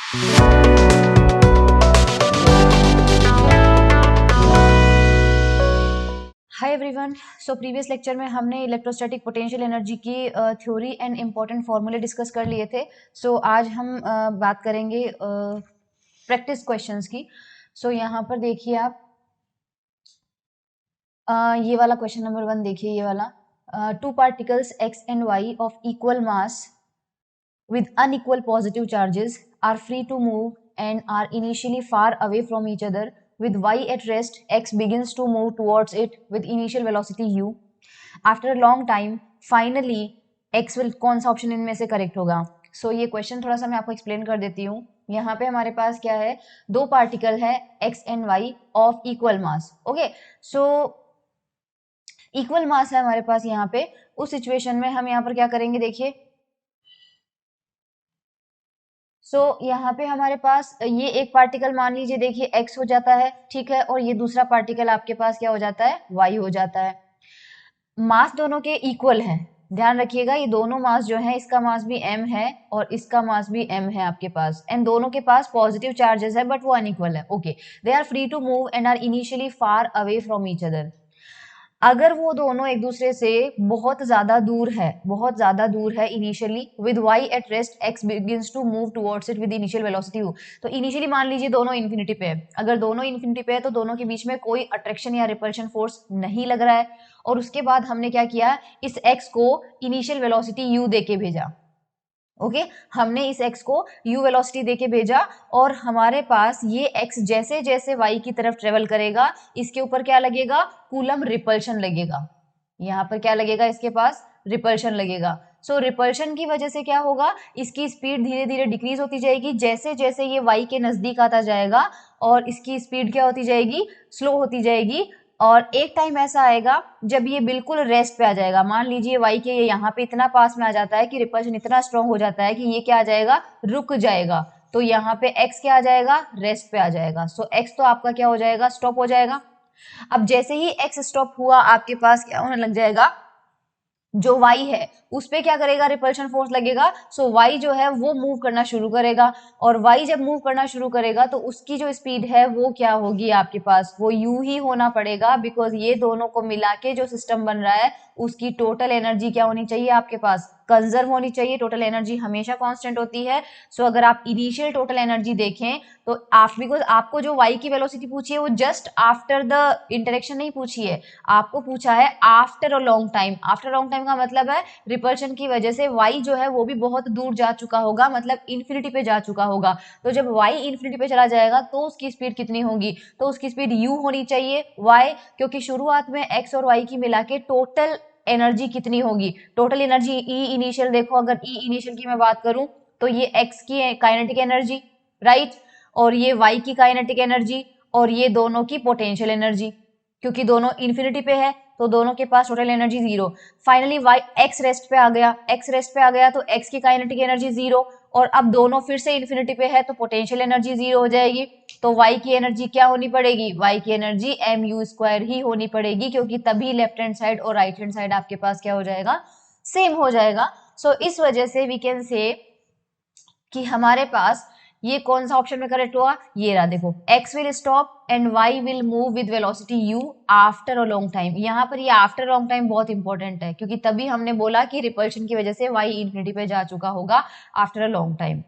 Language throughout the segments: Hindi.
Hi everyone. So previous lecture में हमने इलेक्ट्रोस्टैटिक पोटेंशियल एनर्जी की थ्योरी एंड इम्पोर्टेंट फॉर्मूले डिस्कस कर लिए थे। सो आज हम बात करेंगे प्रैक्टिस क्वेश्चंस की। सो यहाँ पर देखिए आप ये वाला क्वेश्चन नंबर 1 देखिए, ये वाला two particles x and y of equal mass with unequal positive charges are free to move and are initially far away from each other. With y at rest, x begins to move towards it with initial velocity u. After a long time, finally x will, कौन सा ऑप्शन इनमें से करेक्ट होगा? सो ये क्वेश्चन थोड़ा सा मैं आपको एक्सप्लेन कर देती हूँ। यहाँ पे हमारे पास क्या है, दो पार्टिकल है x and y of equal mass. Okay, so equal मास है हमारे पास यहाँ पे। उस सिचुएशन में हम यहाँ पर क्या करेंगे, देखिए। यहाँ पे हमारे पास ये एक पार्टिकल मान लीजिए, देखिए x हो जाता है, ठीक है, और ये दूसरा पार्टिकल आपके पास क्या हो जाता है, y हो जाता है। मास दोनों के इक्वल है, ध्यान रखिएगा। ये दोनों मास जो है, इसका मास भी m है और इसका मास भी m है आपके पास, एंड दोनों के पास पॉजिटिव चार्जेस है बट वो अनइक्वल है। Okay, they are free to move and are initially far away from each other. अगर वो दोनों एक दूसरे से बहुत ज्यादा दूर है, बहुत ज्यादा दूर है initially, with y at rest x begins to move towards it with initial velocity u। तो इनिशियली मान लीजिए दोनों इन्फिनिटी पे है। अगर दोनों इन्फिनिटी पे है तो दोनों के बीच में कोई अट्रैक्शन या रिपल्शन फोर्स नहीं लग रहा है। और उसके बाद हमने क्या किया, इस x को इनिशियल वेलोसिटी u दे के भेजा। ओके, हमने इस x को u वेलोसिटी देके भेजा और हमारे पास ये x जैसे जैसे y की तरफ ट्रेवल करेगा, इसके ऊपर क्या लगेगा, कूलम रिपल्शन लगेगा। यहाँ पर क्या लगेगा, इसके पास रिपल्शन लगेगा। सो रिपल्शन की वजह से क्या होगा, इसकी स्पीड धीरे धीरे डिक्रीज होती जाएगी जैसे जैसे ये y के नजदीक आता जाएगा, और इसकी स्पीड क्या होती जाएगी, स्लो होती जाएगी। और एक टाइम ऐसा आएगा जब ये बिल्कुल रेस्ट पे आ जाएगा। मान लीजिए y के ये यहाँ पे इतना पास में आ जाता है कि रिपल्शन इतना स्ट्रांग हो जाता है कि ये क्या आ जाएगा, रुक जाएगा। तो यहाँ पे x क्या आ जाएगा, रेस्ट पे आ जाएगा। सो x तो आपका क्या हो जाएगा, स्टॉप हो जाएगा। अब जैसे ही x स्टॉप हुआ, आपके पास क्या होने लग जाएगा, जो y है उस पे क्या करेगा, रिपल्शन फोर्स लगेगा। सो y जो है वो मूव करना शुरू करेगा, और y जब मूव करना शुरू करेगा तो उसकी जो स्पीड है वो क्या होगी, आपके पास वो u ही होना पड़ेगा, बिकॉज ये दोनों को मिला के जो सिस्टम बन रहा है उसकी टोटल एनर्जी क्या होनी चाहिए, आपके पास कंजर्व होनी चाहिए। टोटल एनर्जी हमेशा कांस्टेंट होती है। सो अगर आप इनिशियल टोटल एनर्जी देखें तो बिकॉज आपको जो y की वेलोसिटी पूछी है वो जस्ट आफ्टर द इंटरेक्शन नहीं पूछी है, आपको पूछा है after a long time. After long time का मतलब है रिपल्शन की वजह से y जो है वो भी बहुत दूर जा चुका होगा, मतलब इन्फिनिटी पे जा चुका होगा। तो जब y इन्फिनिटी पे चला जाएगा तो उसकी स्पीड कितनी होगी, तो उसकी स्पीड u होनी चाहिए। y, क्योंकि शुरुआत में x और y की मिला के टोटल एनर्जी कितनी होगी, टोटल एनर्जी E इनिशियल। देखो, अगर E इनिशियल की मैं बात करूं तो ये x की काइनेटिक एनर्जी, राइट, और ये y की काइनेटिक एनर्जी, और ये दोनों की पोटेंशियल एनर्जी। क्योंकि दोनों इन्फिनिटी पे है तो दोनों के पास total energy zero. Finally y x rest पे आ गया, x रेस्ट पे आ गया तो x की काइनेटिक एनर्जी जीरो, और अब दोनों फिर से इन्फिनिटी पे है तो पोटेंशियल एनर्जी जीरो हो जाएगी। तो y की एनर्जी क्या होनी पड़ेगी, y की एनर्जी mu² ही होनी पड़ेगी, क्योंकि तभी लेफ्ट हैंड साइड और राइट हैंड साइड आपके पास क्या हो जाएगा, सेम हो जाएगा। सो इस वजह से वी कैन से कि हमारे पास ये कौन सा ऑप्शन में करेक्ट हुआ, ये रहा। देखो, x will stop and y will move with velocity u after a long time. यहाँ पर ये आफ्टर लॉन्ग टाइम बहुत इंपॉर्टेंट है, क्योंकि तभी हमने बोला कि रिपल्शन की वजह से y इन्फिनिटी पे जा चुका होगा after a long time.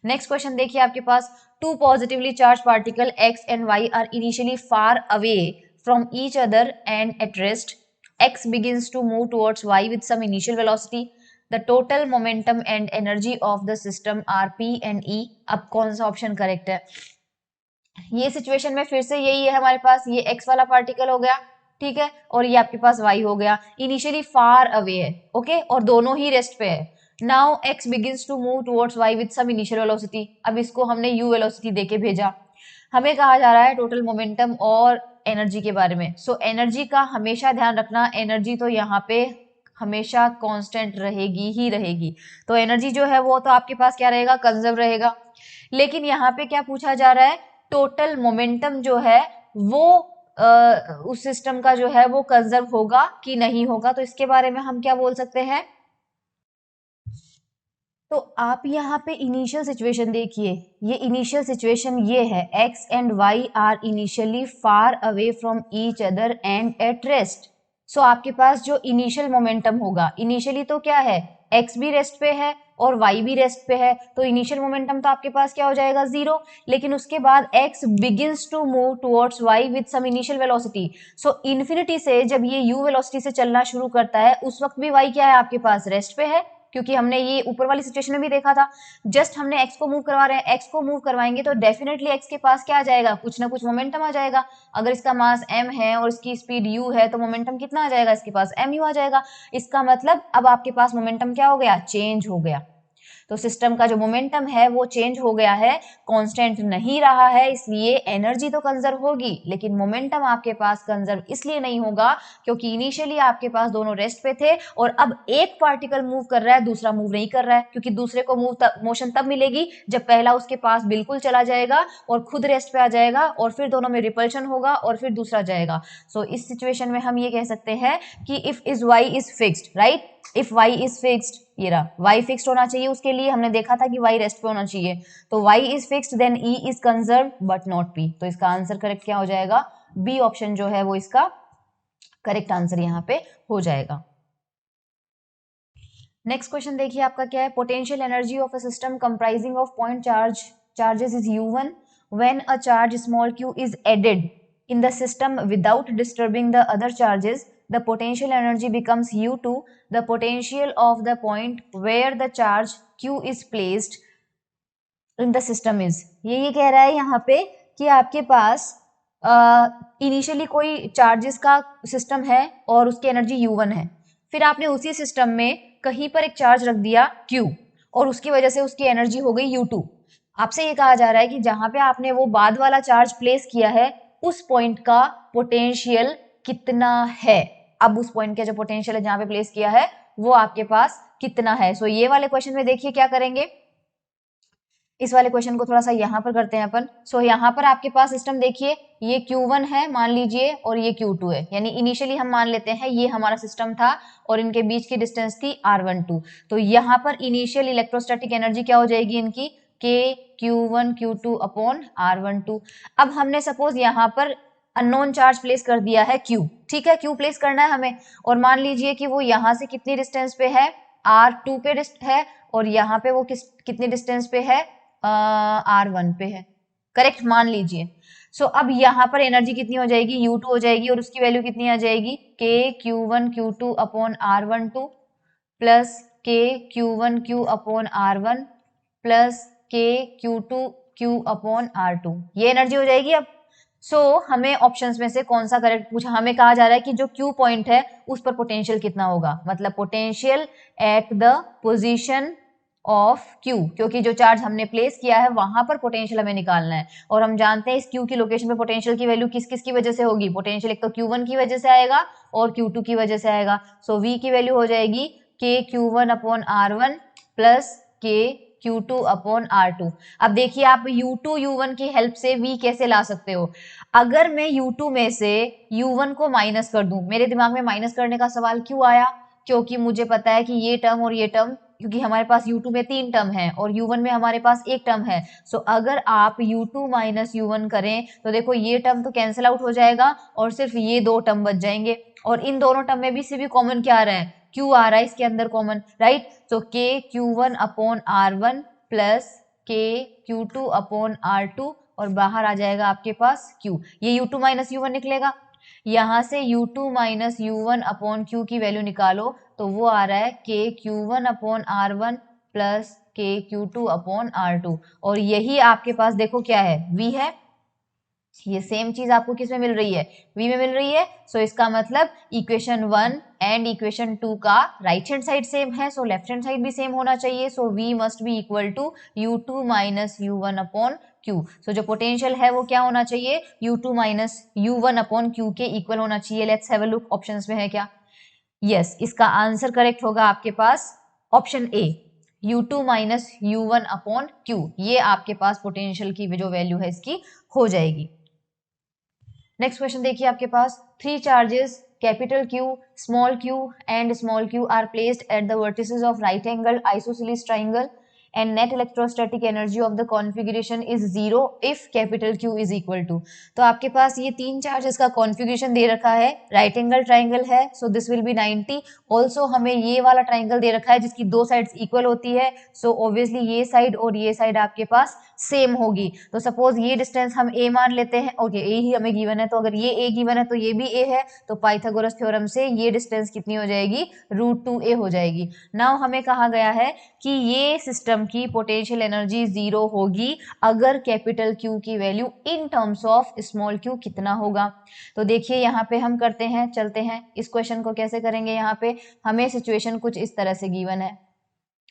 Next question देखिए आपके पास, two positively charged particle x and y are initially far away from each other and at rest x begins to move towards y with some initial velocity. The total momentum and energy of the system are p and e. अब कौन सा ऑप्शन करेक्ट है, ये सिचुएशन में फिर से यही है हमारे पास, ये x वाला पार्टिकल हो गया, ठीक है, और ये आपके पास y हो गया, इनिशियली फार अवे है। ओके, और दोनों ही रेस्ट पे है। Now x begins to move towards y with some initial velocity। अब इसको हमने u वेलोसिटी देके भेजा। हमें कहा जा रहा है टोटल मोमेंटम और एनर्जी के बारे में। सो एनर्जी का हमेशा ध्यान रखना, एनर्जी तो यहाँ पे हमेशा कांस्टेंट रहेगी ही रहेगी। तो एनर्जी जो है वो तो आपके पास क्या रहेगा, कंजर्व रहेगा। लेकिन यहाँ पे क्या पूछा जा रहा है, टोटल मोमेंटम जो है वो उस सिस्टम का जो है वो कंजर्व होगा कि नहीं होगा। तो इसके बारे में हम क्या बोल सकते हैं, तो आप यहाँ पे इनिशियल सिचुएशन देखिए, ये इनिशियल सिचुएशन ये है, x and y are initially far away from each other and at rest. So आपके पास जो इनिशियल मोमेंटम होगा, इनिशियली तो क्या है, x भी रेस्ट पे है और y भी रेस्ट पे है, तो इनिशियल मोमेंटम तो आपके पास क्या हो जाएगा, 0। लेकिन उसके बाद x begins to move towards y with some initial velocity. So infinity से जब ये u वेलोसिटी से चलना शुरू करता है, उस वक्त भी y क्या है आपके पास, रेस्ट पे है, क्योंकि हमने ये ऊपर वाली सिचुएशन में भी देखा था। जस्ट हमने x को मूव करवा रहे हैं, x को मूव करवाएंगे तो डेफिनेटली x के पास क्या आ जाएगा, कुछ ना कुछ मोमेंटम आ जाएगा। अगर इसका मास m है और इसकी स्पीड u है तो मोमेंटम कितना आ जाएगा, इसके पास mu आ जाएगा। इसका मतलब अब आपके पास मोमेंटम क्या हो गया, चेंज हो गया। तो सिस्टम का जो मोमेंटम है वो चेंज हो गया है, कांस्टेंट नहीं रहा है, इसलिए एनर्जी तो कंजर्व होगी, लेकिन मोमेंटम आपके पास कंजर्व इसलिए नहीं होगा क्योंकि इनिशियली आपके पास दोनों रेस्ट पे थे और अब एक पार्टिकल मूव कर रहा है, दूसरा मूव नहीं कर रहा है, क्योंकि दूसरे को मोशन तब मिलेगी जब पहला उसके पास बिल्कुल चला जाएगा और खुद रेस्ट पे आ जाएगा और फिर दोनों में रिपल्शन होगा और फिर दूसरा जाएगा। सो इस सिचुएशन में हम ये कह सकते हैं कि if is y is fixed, right, if y is fixed, ये रहा y फिक्स्ड होना चाहिए, उसके लिए हमने देखा था कि y रेस्ट पे होना चाहिए, तो y is fixed then E is conserve but not P। तो इसका आंसर करेक्ट क्या हो जाएगा, बी ऑप्शन जो है वो इसका करेक्ट आंसर यहाँ पे हो जाएगा। नेक्स्ट क्वेश्चन देखिए आपका क्या है, potential energy of a system comprising of point charges is u1 when a charge small q is added in the system without disturbing the other charges, the potential energy becomes u2, the potential of the point where the charge q is placed in the system is। ये कह रहा है यहाँ पे कि आपके पास इनिशियली कोई चार्जेस का सिस्टम है और उसकी एनर्जी u1 है, फिर आपने उसी सिस्टम में कहीं पर एक चार्ज रख दिया q और उसकी वजह से उसकी एनर्जी हो गई u2। आपसे ये कहा जा रहा है कि जहां पे आपने वो बाद वाला चार्ज प्लेस किया है उस पॉइंट का पोटेंशियल कितना है। अब उस पॉइंट का जो पोटेंशियल है जहां पे प्लेस किया है वो आपके पास कितना है। सो ये वाले क्वेश्चन में देखिए क्या करेंगे, इस वाले क्वेश्चन को थोड़ा सा यहाँ पर करते हैं अपन। सो यहाँ पर आपके पास सिस्टम देखिए, ये Q1 है मान लीजिए और ये Q2 है, यानी इनिशियली हम मान लेते हैं ये हमारा सिस्टम था और इनके बीच की डिस्टेंस थी r12। तो यहाँ पर इनिशियल इलेक्ट्रोस्टैटिक एनर्जी क्या हो जाएगी इनकी, K Q1 Q2 upon r12। अब हमने सपोज यहाँ पर अननोन चार्ज प्लेस कर दिया है Q, ठीक है, Q प्लेस करना है हमें, और मान लीजिए कि वो यहाँ से कितनी डिस्टेंस पे है, r2 पे है, और यहाँ पे वो कितनी डिस्टेंस पे है, r1 पे है, करेक्ट मान लीजिए। सो अब यहाँ पर एनर्जी कितनी हो जाएगी, u2 हो जाएगी, और उसकी वैल्यू कितनी आ जाएगी, k q1 q2 upon r12 plus k q1 q upon r1 plus k q2 q upon r2, ये एनर्जी हो जाएगी। अब हमें ऑप्शंस में से कौन सा करेक्ट पूछा, हमें कहा जा रहा है कि जो Q पॉइंट है उस पर पोटेंशियल कितना होगा, मतलब potential at the position of Q, क्योंकि जो चार्ज हमने प्लेस किया है वहां पर पोटेंशियल हमें निकालना है, और हम जानते हैं इस Q की लोकेशन पे पोटेंशियल की वैल्यू किस किस की वजह से होगी, पोटेंशियल एक तो Q1 की वजह से आएगा और Q2 की वजह से आएगा। सो V की वैल्यू हो जाएगी K Q1 upon R1 plus K Q2 upon R2। अब देखिए आप U2 U1 की हेल्प से V कैसे ला सकते हो, अगर मैं U2 में से U1 को माइनस कर दूं, मेरे दिमाग में माइनस करने का सवाल क्यों आया, क्योंकि मुझे पता है कि ये टर्म और ये टर्म, क्योंकि हमारे पास U2 में 3 टर्म है और U1 में हमारे पास एक टर्म है। सो अगर आप U2 माइनस U1 करें तो देखो ये टर्म तो कैंसिल आउट हो जाएगा और सिर्फ ये दो टर्म बच जाएंगे, और इन दोनों टर्म में भी से भी कॉमन क्या आ रहा है, Q आ रहा है इसके अंदर कॉमन, राइट। सो K Q1 upon R1 plus K Q2 upon R2 और बाहर आ जाएगा आपके पास Q, ये U2 माइनस U1 निकलेगा, यहां से U2 minus U1 upon Q की वैल्यू निकालो तो वो आ रहा है K Q1 upon R1 plus K Q2 upon R2, और यही आपके पास देखो क्या है, V है, ये सेम चीज आपको किस में मिल रही है, V में मिल रही है। सो इसका मतलब इक्वेशन 1 एंड इक्वेशन 2 का राइट हैंड साइड सेम है, सो लेफ्ट हैंड साइड भी सेम होना चाहिए। So V must be equal to U2 minus U1 upon Q। So जो पोटेंशियल है वो क्या होना चाहिए, U2 minus U1 upon Q के इक्वल होना चाहिए। Let's have a look options में है क्या, यस, इसका आंसर करेक्ट होगा आपके पास option A, U2 minus U1 upon Q, ये आपके पास पोटेंशियल की जो वैल्यू है इसकी हो जाएगी। नेक्स्ट क्वेश्चन देखिए आपके पास, 3 charges capital Q, small q and small q are placed at the vertices of right angle isosceles triangle and net electrostatic energy of the configuration is 0 if capital Q is equal to. तो आपके पास ये 3 चार्जेस का कॉन्फ़िगरेशन दे रखा है, राइट एंगल ट्राइंगल है, so this will be 90। Also हमें ये वाला ट्राइंगल दे रखा है जिसकी 2 साइड्स इक्वल होती है, सो ऑब्वियसली ये साइड और ये साइड आपके पास सेम होगी। तो सपोज ये डिस्टेंस हम a मान लेते हैं, ओके a ही हमें गिवन है, तो अगर ये a गिवन है तो ये भी a है, तो पाइथागोरस थ्योरम से ये डिस्टेंस कितनी हो जाएगी, √2a हो जाएगी। नाउ हमें कहा गया है कि ये सिस्टम की पोटेंशियल एनर्जी 0 होगी अगर कैपिटल Q की value in terms of small q कितना होगा। तो देखिए यहाँ पे हम करते हैं, चलते हैं इस क्वेश्चन को कैसे करेंगे। यहाँ पे हमें सिचुएशन कुछ इस तरह से गिवन है,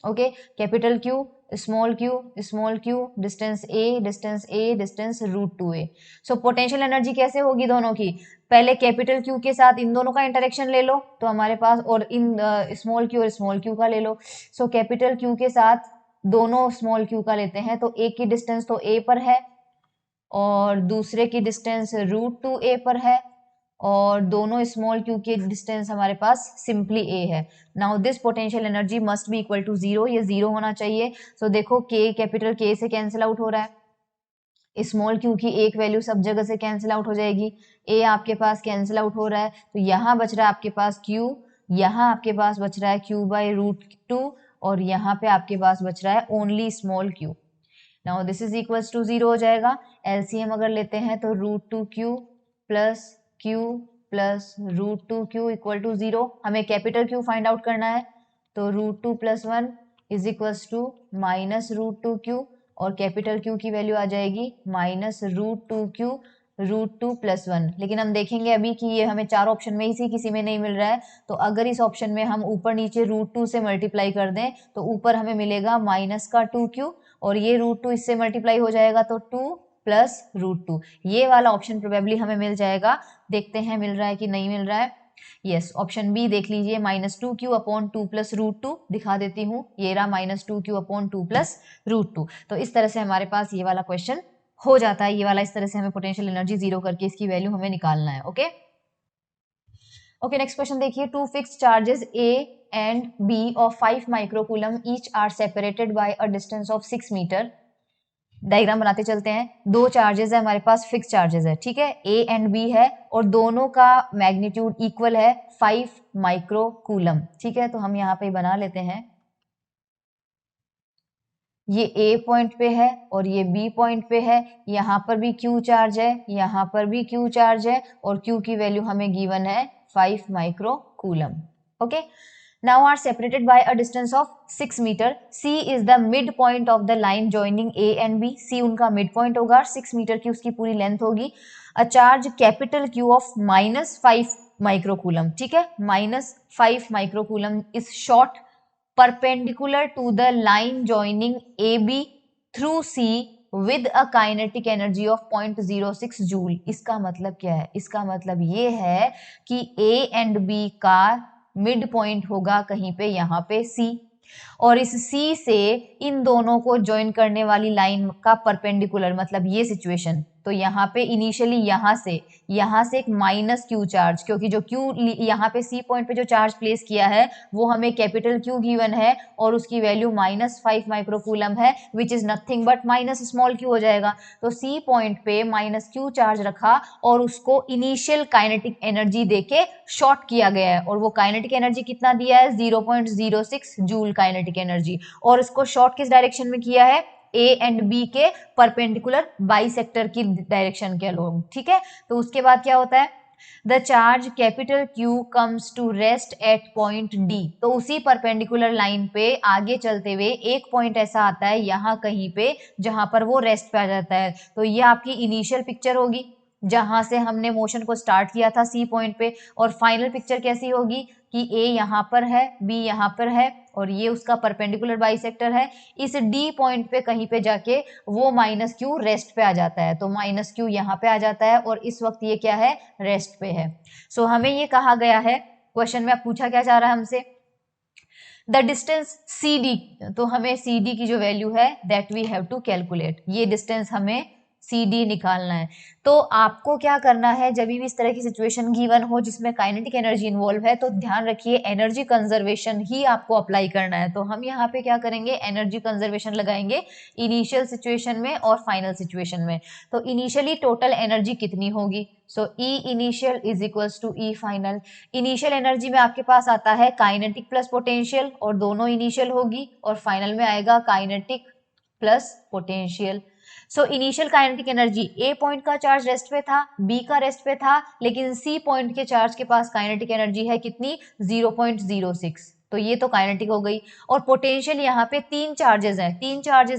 okay, capital Q small q distance a distance √2a। So potential energy कैसे होगी दोनों की, पहले कैपिटल Q के साथ इन दोनों का इंटरेक्शन ले लो तो हमारे पास, और इन स्मॉल q और स्मॉल q का ले लो। सो कैपिटल Q के साथ दोनों स्मॉल q का लेते हैं तो एक की डिस्टेंस तो a पर है और दूसरे की डिस्टेंस √2a पर है, और दोनों स्मॉल q के डिस्टेंस हमारे पास सिंपली a है। Now this potential energy must be equal to 0, ये 0 होना चाहिए। सो देखो k कैपिटल K से कैंसिल आउट हो रहा है, स्मॉल q की एक वैल्यू सब जगह से कैंसिल आउट हो जाएगी, a आपके पास कैंसिल आउट हो रहा है, तो यहाँ बच रहा है आपके पास q, यहाँ आपके पास बच रहा है q/√2 और यहाँ पे आपके पास बच रहा है only small q। Now this is equals to 0 हो जाएगा। एलसीएम अगर लेते हैं तो √2q plus q plus √2q equal to 0। हमें कैपिटल Q फाइंड आउट करना है, तो √2 + 1 is equals to minus √2q और कैपिटल Q की वैल्यू आ जाएगी माइनस √2q √2 + 1। लेकिन हम देखेंगे अभी कि ये हमें 4 ऑप्शन में ही से किसी में नहीं मिल रहा है, तो अगर इस ऑप्शन में हम ऊपर नीचे √2 से मल्टीप्लाई कर दें तो ऊपर हमें मिलेगा माइनस का 2q और ये √2 इससे मल्टीप्लाई हो जाएगा तो 2 प्लस √2। ये वाला ऑप्शन प्रोबेबली हमें मिल जाएगा, देखते हैं मिल रहा है कि नहीं मिल रहा है। यस, ऑप्शन बी देख लीजिए, -2q/2 + √2 दिखा देती हूँ, ये रहा -2q/2 + √2। तो इस तरह से हमारे पास ये वाला क्वेश्चन हो जाता है, ये वाला इस तरह से हमें पोटेंशियल एनर्जी 0 करके इसकी वैल्यू हमें निकालना है। ओके ओके, नेक्स्ट क्वेश्चन देखिए, 2 fixed charges A and B of 5 microcoulomb each are separated by a distance of 6 metre. Diagram बनाते चलते हैं, दो चार्जेस है हमारे पास, फिक्स चार्जेस है, ठीक है, A एंड B है और दोनों का मैग्नीट्यूड इक्वल है 5 माइक्रोकूलम, ठीक है। तो हम यहाँ पे बना लेते हैं, ये A पॉइंट पे है और ये B पॉइंट पे है, यहाँ पर भी Q चार्ज है, यहाँ पर भी Q चार्ज है और Q की वैल्यू हमें गिवन है 5 microcoulomb. Okay, now are separated by a distance of 6 meter। C is the midpoint of the line joining A and B। C उनका midpoint होगा, 6 मीटर की उसकी पूरी लेंथ होगी। A charge capital Q of -5 microcoulomb, ठीक है, -5 microcoulomb is shot perpendicular to the line joining AB through C with a kinetic energy of 0.06 joule. इसका मतलब क्या है, इसका मतलब ये है कि A एंड B का मिड पॉइंट होगा कहीं पे यहाँ पे C, और इस C से इन दोनों को ज्वाइन करने वाली लाइन का परपेंडिकुलर, मतलब ये सिचुएशन, तो यहाँ पे इनिशियली यहाँ से एक -Q चार्ज, क्योंकि जो Q यहाँ पे C पॉइंट पे जो चार्ज प्लेस किया है वो हमें कैपिटल Q गिवन है और उसकी वैल्यू -5 माइक्रोकूलम है, which is nothing but small q हो जाएगा। तो C पॉइंट पे -Q चार्ज रखा और उसको इनिशियल काइनेटिक एनर्जी देके शॉर्ट किया गया है, और वो काइनेटिक एनर्जी कितना दिया है, 0.06 जूल काइनेटिक एनर्जी, और इसको शॉर्ट किस डायरेक्शन में किया है, A एंड B के परपेंडिकुलर बाइसेक्टर की डायरेक्शन के अलोंग, ठीक है। तो उसके बाद क्या होता है, the charge capital Q comes to rest at point D। तो उसी परपेंडिकुलर लाइन पे आगे चलते हुए एक पॉइंट ऐसा आता है यहाँ कहीं पे जहां पर वो रेस्ट पे आ जाता है। तो ये आपकी इनिशियल पिक्चर होगी जहां से हमने मोशन को स्टार्ट किया था C पॉइंट पे, और फाइनल पिक्चर कैसी होगी कि A यहाँ पर है, B यहाँ पर है और ये उसका परपेंडिकुलर बाइसेक्टर है। इस D पॉइंट पे कहीं पे जाके वो -Q रेस्ट पे आ जाता है, तो -Q यहाँ पे आ जाता है और इस वक्त ये क्या है, रेस्ट पे है। सो हमें ये कहा गया है, क्वेश्चन में पूछा क्या जा रहा है हमसे, द डिस्टेंस CD, तो हमें CD की जो वैल्यू है that we have to calculate, ये डिस्टेंस हमें सी डी निकालना है। तो आपको क्या करना है, जब भी इस तरह की सिचुएशन गिवन हो जिसमें काइनेटिक एनर्जी इन्वॉल्व है, तो ध्यान रखिए एनर्जी कंजर्वेशन ही आपको अप्लाई करना है। तो हम यहाँ पे क्या करेंगे, एनर्जी कंजर्वेशन लगाएंगे इनिशियल सिचुएशन में और फाइनल सिचुएशन में। तो इनिशियली टोटल एनर्जी कितनी होगी, so E initial is equals to E final. Initial energy में आपके पास आता है काइनेटिक प्लस पोटेंशियल, और दोनों इनिशियल होगी, और फाइनल में आएगा kinetic plus potential. So initial kinetic energy, A point का चार्ज रेस्ट पे था, बी का रेस्ट पे था, लेकिन सी पॉइंट के चार्ज के पास काइनेटिक एनर्जी है कितनी, 0.06, तो ये तो काइनेटिक हो गई। और पोटेंशियल यहाँ पे तीन चार्जेस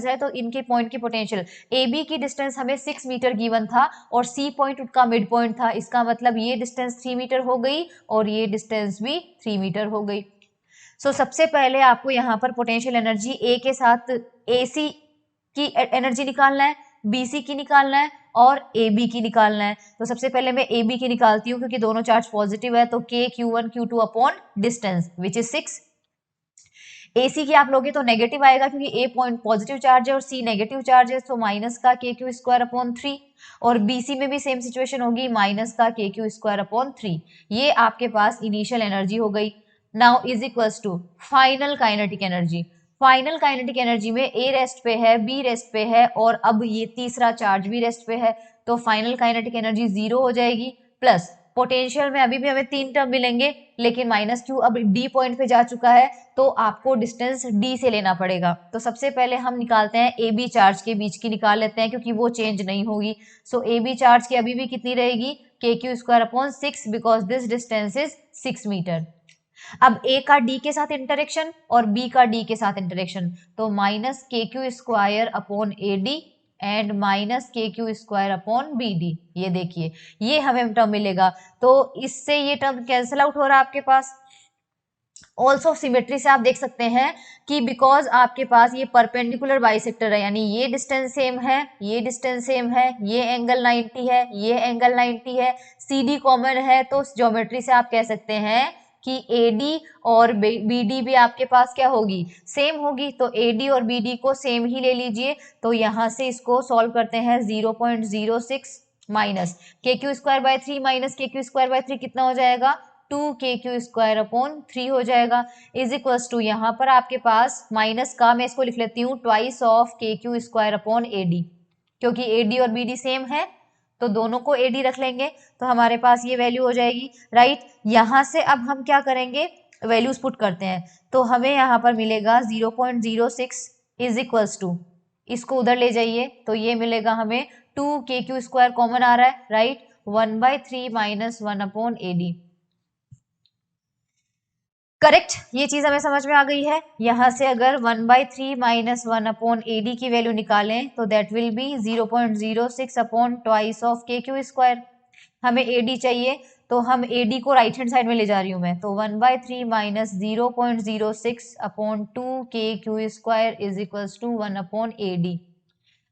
है, तो इनके पॉइंट की पोटेंशियल, ए बी की डिस्टेंस हमें 6 मीटर गिवन था और सी पॉइंट उनका मिड पॉइंट था, इसका मतलब ये डिस्टेंस 3 मीटर हो गई और ये डिस्टेंस भी 3 मीटर हो गई। सो सबसे पहले आपको यहाँ पर पोटेंशियल एनर्जी ए के साथ AC की एनर्जी निकालना है, BC की निकालना है और AB की निकालना है। तो सबसे पहले मैं AB की निकालती हूँ क्योंकि दोनों चार्ज पॉजिटिव है, तो K Q1 Q2 upon distance which is 6। AC की आप लोगे तो नेगेटिव आएगा क्योंकि A पॉइंट पॉजिटिव चार्ज है और C नेगेटिव चार्ज है, तो माइनस का KQ स्क्वायर अपॉन 3। और BC में भी सेम सिचुएशन होगी, माइनस का KQ स्क्वायर अपॉन 3। ये आपके पास इनिशियल एनर्जी हो गई। Now is equals to final kinetic energy. Final kinetic energy में A रेस्ट पे है, B रेस्ट पे है और अब ये तीसरा चार्ज भी रेस्ट पे है, तो फाइनल काइनेटिक एनर्जी 0 हो जाएगी। प्लस पोटेंशियल में अभी भी हमें 3 टर्म मिलेंगे, लेकिन माइनस क्यू अब D पॉइंट पे जा चुका है, तो आपको डिस्टेंस D से लेना पड़ेगा। तो सबसे पहले हम निकालते हैं AB चार्ज के बीच की निकाल लेते हैं क्योंकि वो चेंज नहीं होगी। सो AB चार्ज की अभी भी कितनी रहेगी, KQ square upon 6 because this distance is 6 metre. अब A का D के साथ इंटरेक्शन और B का D के साथ इंटरेक्शन, तो minus KQ square upon AD and minus KQ square upon BD। ये देखिए ये हमें टर्म मिलेगा, तो इससे ये टर्म कैंसिल आउट हो रहा है आपके पास। ऑल्सो सिमेट्री से आप देख सकते हैं कि बिकॉज आपके पास ये परपेंडिकुलर बाइसेक्टर है, यानी ये डिस्टेंस सेम है, ये डिस्टेंस सेम है, ये एंगल 90 है, ये एंगल 90 है, CD कॉमन है, तो ज्योमेट्री से आप कह सकते हैं कि AD और BD भी आपके पास क्या होगी, सेम होगी। तो AD और BD को सेम ही ले लीजिए। तो यहां से इसको सॉल्व करते हैं, 0.06 minus KQ square by 3 minus KQ square by 3 कितना हो जाएगा, 2KQ स्क्वायर अपॉन 3 हो जाएगा। इज इक्वल्स टू यहाँ पर आपके पास माइनस का, मैं इसको लिख लेती हूँ, twice of KQ square upon AD, क्योंकि AD और BD सेम है तो दोनों को AD रख लेंगे, तो हमारे पास ये वैल्यू हो जाएगी, राइट। यहाँ से अब हम क्या करेंगे, वैल्यूज पुट करते हैं, तो हमें यहाँ पर मिलेगा 0.06 इज इक्वल्स टू, इसको उधर ले जाइए तो ये मिलेगा हमें 2KQ स्क्वायर कॉमन आ रहा है, right, 1/3 minus 1 upon AD। Correct, ये चीज हमें समझ में आ गई है। यहां से अगर 1/3 माइनस 1 अपॉन AD की वैल्यू निकालें तो that will be 0.06 upon twice of KQ square. हमें AD चाहिए तो हम AD को राइट हैंड साइड में ले जा रही हूं मैं, तो 1/3 minus 0.06 upon 2KQ square is equals to 1 upon AD।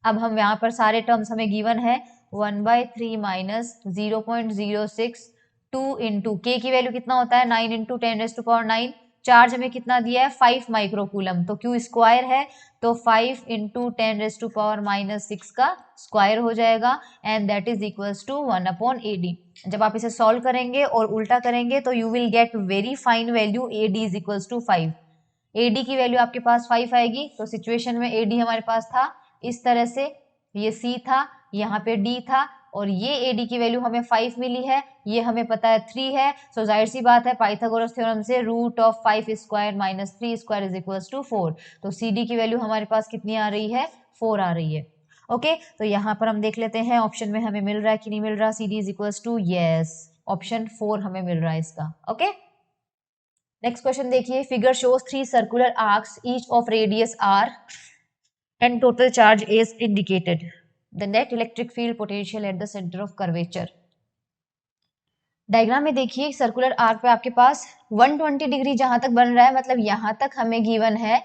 अब हम यहाँ पर सारे टर्म्स हमें गिवन है, 1/3 माइनस 0.06 2 इंटू के की वैल्यू कितना होता है, 9 इंटू 10⁻⁹ चार्ज हमें कितना दिया है, 5 माइक्रोकूलम, तो क्यू स्क्वायर है तो 5 इंटू 10⁻⁻⁶ का स्क्वायर हो जाएगा and that is equals to 1 upon AD। जब आप इसे सॉल्व करेंगे और उल्टा करेंगे तो you will get very fine value, AD is equals to 5। AD की वैल्यू आपके पास 5 आएगी, तो सिचुएशन में AD हमारे पास था इस तरह से, ये C था, यहाँ पे D था और ये AD की वैल्यू हमें 5 मिली है, ये हमें पता है 3 है। सो जाहिर सी बात है पाइथागोरस थ्योरम से root of 5 square minus 3 square is equals to 4, तो CD की वैल्यू हमारे पास कितनी आ रही है, 4 आ रही है। ओके, तो यहाँ पर हम देख लेते हैं ऑप्शन में हमें मिल रहा है कि नहीं मिल रहा, CD is equals to, yes, option 4 हमें मिल रहा है इसका। ओके, नेक्स्ट क्वेश्चन देखिए, figure shows 3 circular arcs each of radius r and total charge is indicated. The net electric field potential at the center of curvature. Diagram में देखिए सर्कुलर आर्क पे आपके पास 120 डिग्री जहां तक बन रहा है, मतलब यहां तक हमें गिवन है,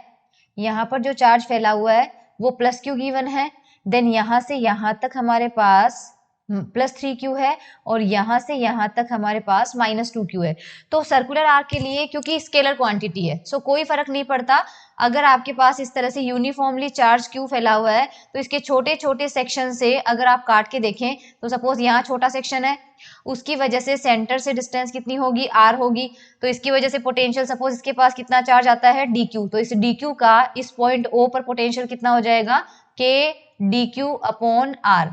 यहां पर जो चार्ज फैला हुआ है वो प्लस क्यू गिवन है, देन यहां से यहां तक हमारे पास +3q है और यहां से यहां तक हमारे पास -2q है। तो सर्कुलर आर्क के लिए क्योंकि स्केलर क्वांटिटी है सो कोई फर्क नहीं पड़ता। अगर आपके पास इस तरह से यूनिफॉर्मली चार्ज क्यू फैला हुआ है तो इसके छोटे छोटे सेक्शन से अगर आप काट के देखें तो सपोज यहाँ छोटा सेक्शन है, उसकी वजह से सेंटर से डिस्टेंस कितनी होगी, r होगी। तो इसकी वजह से पोटेंशियल सपोज इसके पास कितना चार्ज आता है, dq। तो इस dq का इस पॉइंट O पर पोटेंशियल कितना हो जाएगा, k dq/r।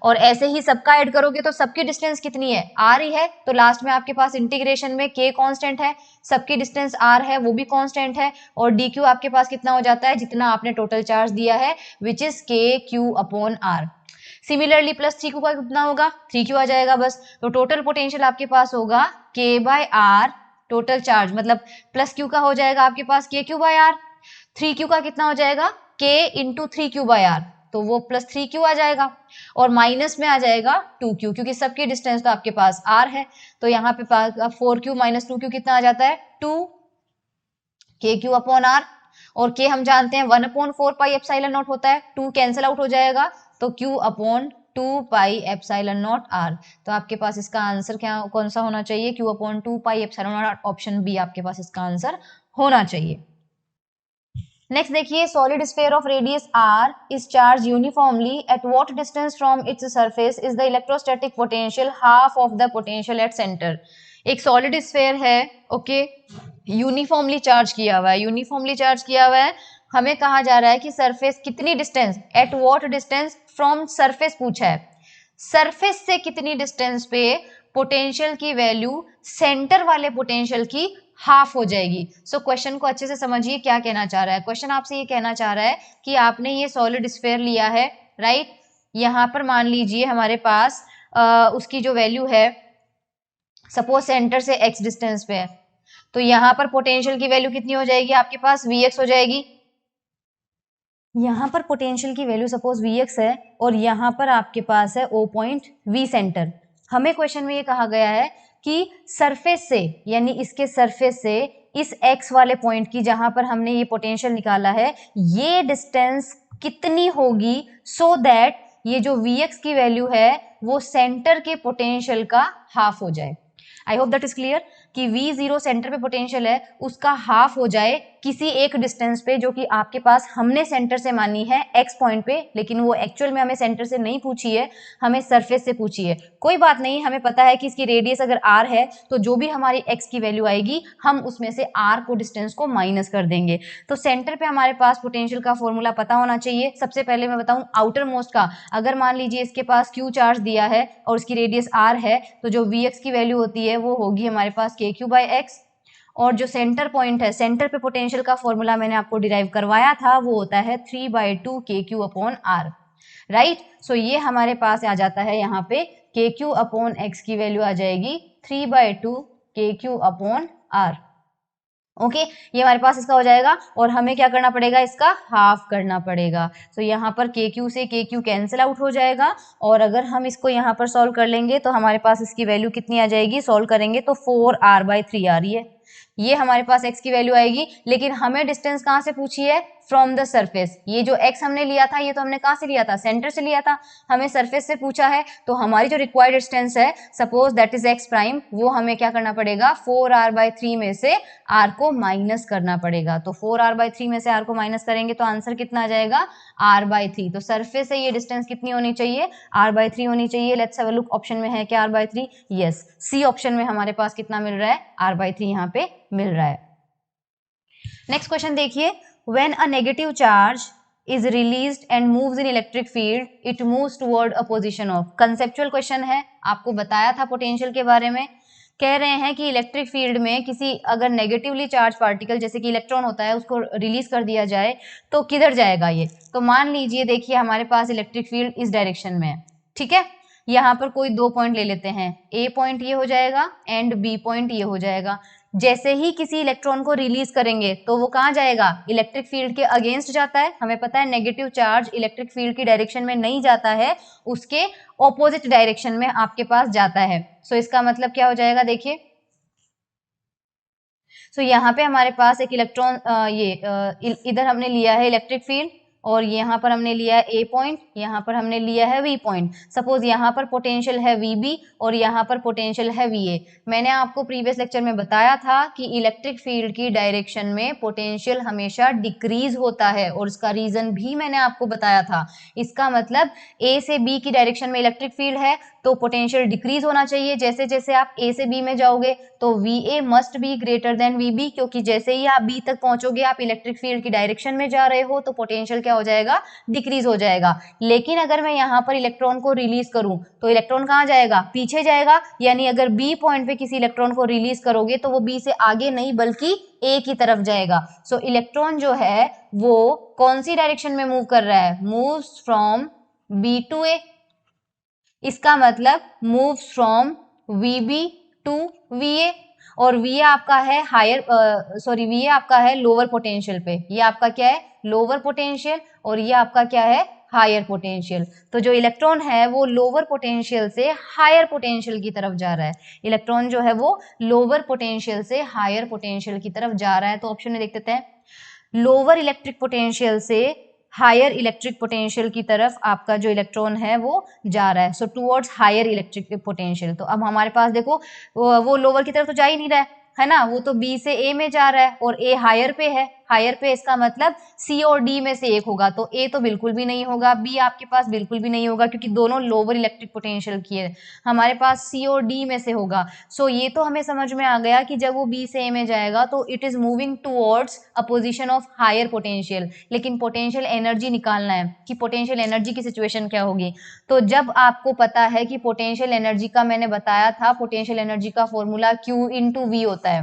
और ऐसे ही सबका ऐड करोगे तो सबकी डिस्टेंस कितनी है, r ही है। तो लास्ट में आपके पास इंटीग्रेशन में k कांस्टेंट है, सबकी डिस्टेंस r है वो भी कांस्टेंट है, और dq आपके पास कितना हो जाता है, जितना आपने टोटल चार्ज दिया है which is kq/r। Similarly +3q का कितना होगा, 3q आ जाएगा बस। तो टोटल पोटेंशियल आपके पास होगा k/r टोटल चार्ज, मतलब +q का हो जाएगा आपके पास kq/r, 3q का कितना हो जाएगा k × 3q/r, तो वो +3q आ जाएगा, और माइनस में आ जाएगा 2q क्योंकि सबकी डिस्टेंस तो आपके पास r है। तो यहाँ पे 4q - 2q कितना आ जाता है, 2 kq/r, और k हम जानते हैं 1/4πε0 होता है, 2 कैंसिल आउट हो जाएगा तो q/2πε0r। तो आपके पास इसका आंसर क्या कौन सा होना चाहिए, q/2πε0r, ऑप्शन बी आपके पास इसका आंसर होना चाहिए। नेक्स्ट देखिए, solid sphere of radius r is charged uniformly at what distance from its surface is the electrostatic potential half of the potential at center। एक सॉलिड स्फीयर है, ओके, यूनिफॉर्मली चार्ज किया हुआ है, यूनिफॉर्मली चार्ज किया हुआ है। हमें कहा जा रहा है कि सरफेस कितनी distance, at what distance from surface पूछा है, सरफेस से कितनी डिस्टेंस पे पोटेंशियल की वैल्यू सेंटर वाले पोटेंशियल की हाफ हो जाएगी। सो क्वेश्चन को अच्छे से समझिए क्या कहना चाह रहा है। क्वेश्चन आपसे ये कहना चाह रहा है कि आपने ये सॉलिड स्फीयर लिया है, राइट, यहाँ पर मान लीजिए हमारे पास उसकी जो वैल्यू है सपोज सेंटर से x डिस्टेंस पे है, तो यहाँ पर पोटेंशियल की वैल्यू कितनी हो जाएगी आपके पास, Vx हो जाएगी। यहाँ पर पोटेंशियल की वैल्यू सपोज Vx है और यहाँ पर आपके पास है O पॉइंट V सेंटर। हमें क्वेश्चन में ये कहा गया है कि सरफेस से, यानी इसके सरफेस से इस x वाले पॉइंट की जहां पर हमने ये पोटेंशियल निकाला है, ये डिस्टेंस कितनी होगी सो दैट ये जो Vx की वैल्यू है वो सेंटर के पोटेंशियल का हाफ हो जाए। I hope that is clear कि V0 सेंटर पे पोटेंशियल है, उसका हाफ हो जाए किसी एक डिस्टेंस पे जो कि आपके पास हमने सेंटर से मानी है x पॉइंट पे, लेकिन वो एक्चुअल में हमें सेंटर से नहीं पूछी है, हमें सरफेस से पूछी है। कोई बात नहीं, हमें पता है कि इसकी रेडियस अगर r है तो जो भी हमारी x की वैल्यू आएगी हम उसमें से r को डिस्टेंस को माइनस कर देंगे। तो सेंटर पे हमारे पास पोटेंशियल का फॉर्मूला पता होना चाहिए। सबसे पहले मैं बताऊं आउटर मोस्ट का, अगर मान लीजिए इसके पास q चार्ज दिया है और उसकी रेडियस r है तो जो Vx की वैल्यू होती है वो होगी हमारे पास kq/x, और जो सेंटर पॉइंट है, सेंटर पे पोटेंशियल का फॉर्मूला मैंने आपको डिराइव करवाया था वो होता है 3/2 kq/r, राइट। सो ये हमारे पास आ जाता है यहाँ पे kq/x की वैल्यू आ जाएगी 3/2 kq/r, ओके। ये हमारे पास इसका हो जाएगा और हमें क्या करना पड़ेगा, इसका हाफ करना पड़ेगा। तो यहाँ पर kq से kq कैंसिल आउट हो जाएगा, और अगर हम इसको यहाँ पर सॉल्व कर लेंगे तो हमारे पास इसकी वैल्यू कितनी आ जाएगी, सॉल्व करेंगे तो 4r/3 आ रही है, ये हमारे पास x की वैल्यू आएगी। लेकिन हमें डिस्टेंस कहाँ से पूछी है, फ्रॉम द सरफेस। ये जो x हमने लिया था ये तो हमने कहाँ से लिया था, सेंटर से लिया था, हमें सरफेस से पूछा है। तो हमारी जो रिक्वायर्ड डिस्टेंस है suppose that is x prime, वो हमें क्या करना पड़ेगा, 4r/3 में से r को माइनस करना पड़ेगा। तो 4r/3 में से r को माइनस करेंगे तो आंसर कितना आ जाएगा, r/3। तो सरफेस से ये डिस्टेंस कितनी होनी चाहिए, r/3 होनी चाहिए। Let's have a look, option में है क्या r/3, यस, सी ऑप्शन में हमारे पास कितना मिल रहा है, r/3 यहाँ पे मिल रहा है। नेक्स्ट क्वेश्चन देखिए, when a negative charge is released and moves in electric field, it moves toward a position of। Conceptual question है, आपको बताया था पोटेंशियल के बारे में। कह रहे हैं कि इलेक्ट्रिक फील्ड में किसी अगर नेगेटिवली चार्ज पार्टिकल जैसे कि इलेक्ट्रॉन होता है उसको रिलीज कर दिया जाए तो किधर जाएगा ये। तो मान लीजिए देखिए हमारे पास इलेक्ट्रिक फील्ड इस डायरेक्शन में है, ठीक है। यहाँ पर कोई दो पॉइंट ले लेते हैं, ए पॉइंट ये हो जाएगा एंड बी पॉइंट ये हो जाएगा। जैसे ही किसी इलेक्ट्रॉन को रिलीज करेंगे तो वो कहाँ जाएगा, इलेक्ट्रिक फील्ड के अगेंस्ट जाता है। हमें पता है नेगेटिव चार्ज इलेक्ट्रिक फील्ड की डायरेक्शन में नहीं जाता है, उसके ऑपोजिट डायरेक्शन में आपके पास जाता है। सो इसका मतलब क्या हो जाएगा, देखिए। सो यहाँ पे हमारे पास एक इलेक्ट्रॉन इधर हमने लिया है इलेक्ट्रिक फील्ड, और यहाँ पर हमने लिया है ए पॉइंट, यहाँ पर हमने लिया है वी पॉइंट। सपोज यहाँ पर पोटेंशियल है वीबी और यहाँ पर पोटेंशियल है वीए। मैंने आपको प्रीवियस लेक्चर में बताया था कि इलेक्ट्रिक फील्ड की डायरेक्शन में पोटेंशियल हमेशा डिक्रीज होता है और इसका रीजन भी मैंने आपको बताया था। इसका मतलब ए से बी की डायरेक्शन में इलेक्ट्रिक फील्ड है तो पोटेंशियल डिक्रीज होना चाहिए। जैसे जैसे आप ए से बी में जाओगे तो V A must be greater than V B, क्योंकि जैसे ही आप बी तक पहुंचोगे आप इलेक्ट्रिक फील्ड की डायरेक्शन में जा रहे हो तो पोटेंशियल क्या हो जाएगा, डिक्रीज हो जाएगा। लेकिन अगर मैं यहाँ पर इलेक्ट्रॉन को रिलीज करूं तो इलेक्ट्रॉन कहाँ जाएगा, पीछे जाएगा। यानी अगर बी पॉइंट पे किसी इलेक्ट्रॉन को रिलीज करोगे तो वो बी से आगे नहीं बल्कि ए की तरफ जाएगा। सो इलेक्ट्रॉन जो है वो कौन सी डायरेक्शन में मूव कर रहा है, moves from B to A. इसका मतलब move from VB to VA, और वीए आपका है हायर वीए आपका है लोअर पोटेंशियल पे। ये आपका क्या है, लोअर पोटेंशियल, और ये आपका क्या है, हायर पोटेंशियल। तो जो इलेक्ट्रॉन है वो लोअर पोटेंशियल से हायर पोटेंशियल की तरफ जा रहा है। इलेक्ट्रॉन जो है वो लोअर पोटेंशियल से हायर पोटेंशियल की तरफ जा रहा है। तो ऑप्शन में देख लेते हैं, लोअर इलेक्ट्रिक पोटेंशियल से हायर इलेक्ट्रिक पोटेंशियल की तरफ आपका जो इलेक्ट्रॉन है वो जा रहा है। सो टुवर्ड्स हायर इलेक्ट्रिक पोटेंशियल। तो अब हमारे पास देखो वो लोअर की तरफ तो जा ही नहीं रहा है ना, वो तो बी से ए में जा रहा है और ए हायर पे है। हायर पे इसका मतलब सी और डी में से एक होगा, तो ए तो बिल्कुल भी नहीं होगा, बी आपके पास बिल्कुल भी नहीं होगा क्योंकि दोनों लोअर इलेक्ट्रिक पोटेंशियल की है। हमारे पास सी और डी में से होगा। सो ये तो हमें समझ में आ गया कि जब वो बी से ए में जाएगा तो it is moving towards a position of higher potential. लेकिन पोटेंशियल एनर्जी निकालना है कि पोटेंशियल एनर्जी की सिचुएशन क्या होगी। तो जब आपको पता है कि पोटेंशियल एनर्जी का, मैंने बताया था पोटेंशियल एनर्जी का फॉर्मूला Q इंटू वी होता है,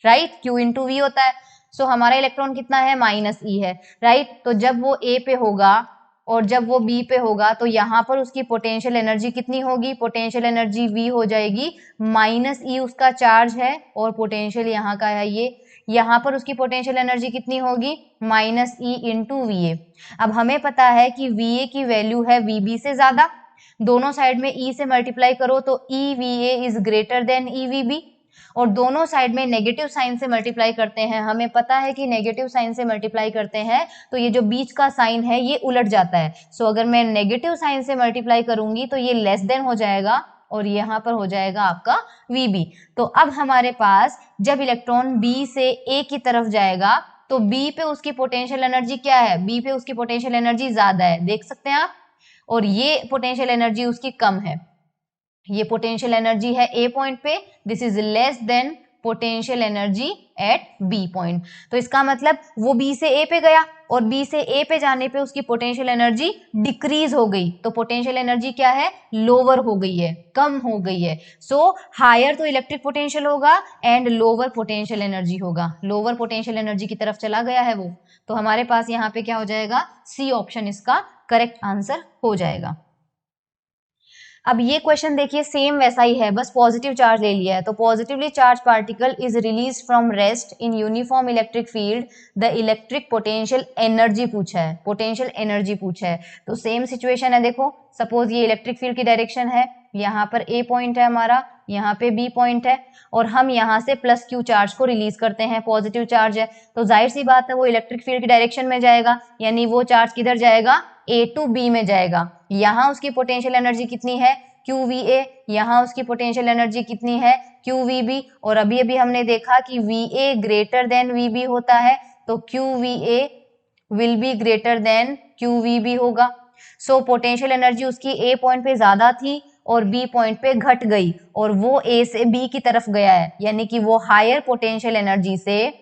राइट, Q इंटू वी होता है। सो हमारा इलेक्ट्रॉन कितना है, माइनस ई है, राइट। तो जब वो ए पे होगा और जब वो बी पे होगा तो यहाँ पर उसकी पोटेंशियल एनर्जी कितनी होगी, पोटेंशियल एनर्जी वी हो जाएगी, माइनस ई उसका चार्ज है और पोटेंशियल यहाँ का है ये। यहाँ पर उसकी पोटेंशियल एनर्जी कितनी होगी, minus E into V A. अब हमें पता है कि वी ए की वैल्यू है वी बी से ज्यादा, दोनों साइड में ई से मल्टीप्लाई करो तो E V A is greater than E V B, और दोनों साइड में नेगेटिव साइन से मल्टीप्लाई करते हैं। हमें पता है कि नेगेटिव साइन से मल्टीप्लाई करते हैं तो ये जो बीच का साइन है ये उलट जाता है। सो अगर मैं नेगेटिव साइन से मल्टीप्लाई करूंगी तो ये लेस देन हो जाएगा और यहाँ पर हो जाएगा आपका VB। तो अब हमारे पास जब इलेक्ट्रॉन B से A की तरफ जाएगा तो B पे उसकी पोटेंशियल एनर्जी क्या है, B पे उसकी पोटेंशियल एनर्जी ज्यादा है, देख सकते हैं आप, और ये पोटेंशियल एनर्जी उसकी कम है। ये पोटेंशियल एनर्जी है ए पॉइंट पे, this is less than potential energy at B point. तो इसका मतलब वो बी से ए पे गया और बी से ए पे जाने पे उसकी पोटेंशियल एनर्जी डिक्रीज हो गई। तो पोटेंशियल एनर्जी क्या है, लोअर हो गई है, कम हो गई है। सो हायर तो इलेक्ट्रिक पोटेंशियल होगा एंड लोअर पोटेंशियल एनर्जी होगा, लोअर पोटेंशियल एनर्जी की तरफ चला गया है वो। तो हमारे पास यहाँ पे क्या हो जाएगा, सी ऑप्शन इसका करेक्ट आंसर हो जाएगा। अब ये क्वेश्चन देखिए सेम वैसा ही है, बस पॉजिटिव चार्ज ले लिया है। तो positively charged particle is release from rest in uniform electric field, the electric potential energy पूछा है, पोटेंशियल एनर्जी पूछा है। तो सेम सिचुएशन है, देखो सपोज ये इलेक्ट्रिक फील्ड की डायरेक्शन है, यहाँ पर ए पॉइंट है हमारा, यहाँ पे बी पॉइंट है, और हम यहाँ से प्लस क्यू चार्ज को रिलीज करते हैं, पॉजिटिव चार्ज है तो जाहिर सी बात है वो इलेक्ट्रिक फील्ड की डायरेक्शन में जाएगा, यानी वो चार्ज किधर जाएगा, ए टू बी में जाएगा। यहाँ उसकी पोटेंशियल एनर्जी कितनी है, QVA, यहाँ उसकी पोटेंशियल एनर्जी कितनी है, QVB, और अभी अभी हमने देखा कि VA ग्रेटर देन VB होता है तो QVA will be greater then QVB होगा। सो पोटेंशियल एनर्जी उसकी ए पॉइंट पे ज्यादा थी और बी पॉइंट पे घट गई और वो ए से बी की तरफ गया है, यानी कि वो हायर पोटेंशियल एनर्जी से,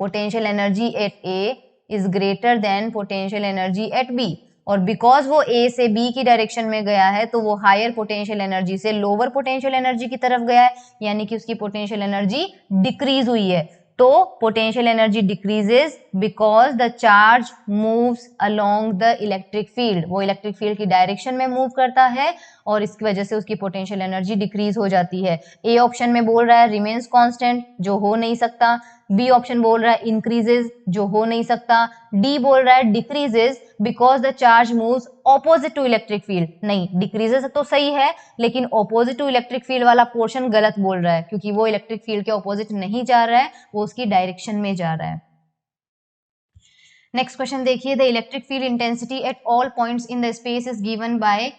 potential energy at A is greater than potential energy at B, और बिकॉज वो ए से बी की डायरेक्शन में गया है तो वो हायर पोटेंशियल एनर्जी से लोअर पोटेंशियल एनर्जी की तरफ गया है, यानी कि उसकी पोटेंशियल एनर्जी डिक्रीज हुई है। तो potential energy decreases because the charge moves along the electric field, वो इलेक्ट्रिक फील्ड की डायरेक्शन में मूव करता है और इसकी वजह से उसकी पोटेंशियल एनर्जी डिक्रीज हो जाती है। ए ऑप्शन में बोल रहा है रिमेन्स कांस्टेंट, जो हो नहीं सकता, बी ऑप्शन बोल रहा है इंक्रीजेस, जो हो नहीं सकता, डी बोल रहा है decreases because the charge moves opposite to electric field. नहीं, डिक्रीजेस तो सही है लेकिन ऑपोजिट टू इलेक्ट्रिक फील्ड वाला पोर्शन गलत बोल रहा है, क्योंकि वो इलेक्ट्रिक फील्ड के ऑपोजिट नहीं जा रहा है, वो उसकी डायरेक्शन में जा रहा है। नेक्स्ट क्वेश्चन देखिए, the electric field intensity at all points in the space is given by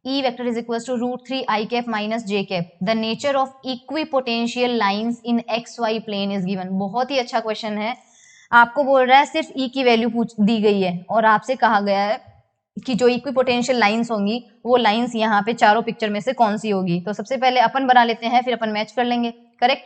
E vector is equals to √3 I cap minus j cap. The nature of equipotential lines in XY plane is given. बहुत ही अच्छा क्वेश्चन है। आपको बोल रहा है सिर्फ E की वैल्यू पूछ दी गई है और आपसे कहा गया है कि जो इक्विपोटेंशियल लाइंस होंगी वो लाइंस यहाँ पे चारों पिक्चर में से कौन सी होगी। तो सबसे पहले अपन बना लेते हैं, फिर अपन मैच कर लेंगे। करेक्ट।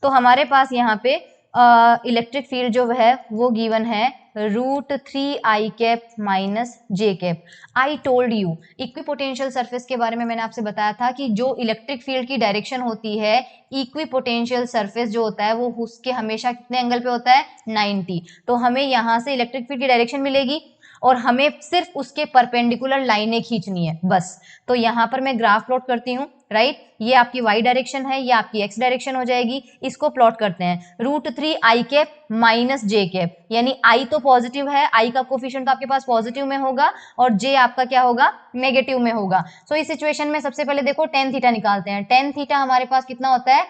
तो हमारे पास यहाँ पे इलेक्ट्रिक फील्ड जो है वो गिवन है √3 I cap minus j cap. I told you, equipotential surface के बारे में मैंने आपसे बताया था कि जो इलेक्ट्रिक फील्ड की डायरेक्शन होती है, इक्विपोटेंशियल सरफेस जो होता है वो उसके हमेशा कितने एंगल पे होता है, 90। तो हमें यहाँ से इलेक्ट्रिक फील्ड की डायरेक्शन मिलेगी और हमें सिर्फ उसके परपेंडिकुलर लाइनें खींचनी है बस। तो यहाँ पर मैं ग्राफ प्लॉट करती हूँ, राइट। ये आपकी y डायरेक्शन है, ये आपकी x डायरेक्शन हो जाएगी। इसको प्लॉट करते हैं, √3 I cap minus j cap, यानी I तो पॉजिटिव है, I का कोफिशिएंट तो आपके पास पॉजिटिव में होगा और j आपका क्या होगा, नेगेटिव में होगा। सो इस सिचुएशन में सबसे पहले देखो tan थीटा निकालते हैं। tan थीटा हमारे पास कितना होता है,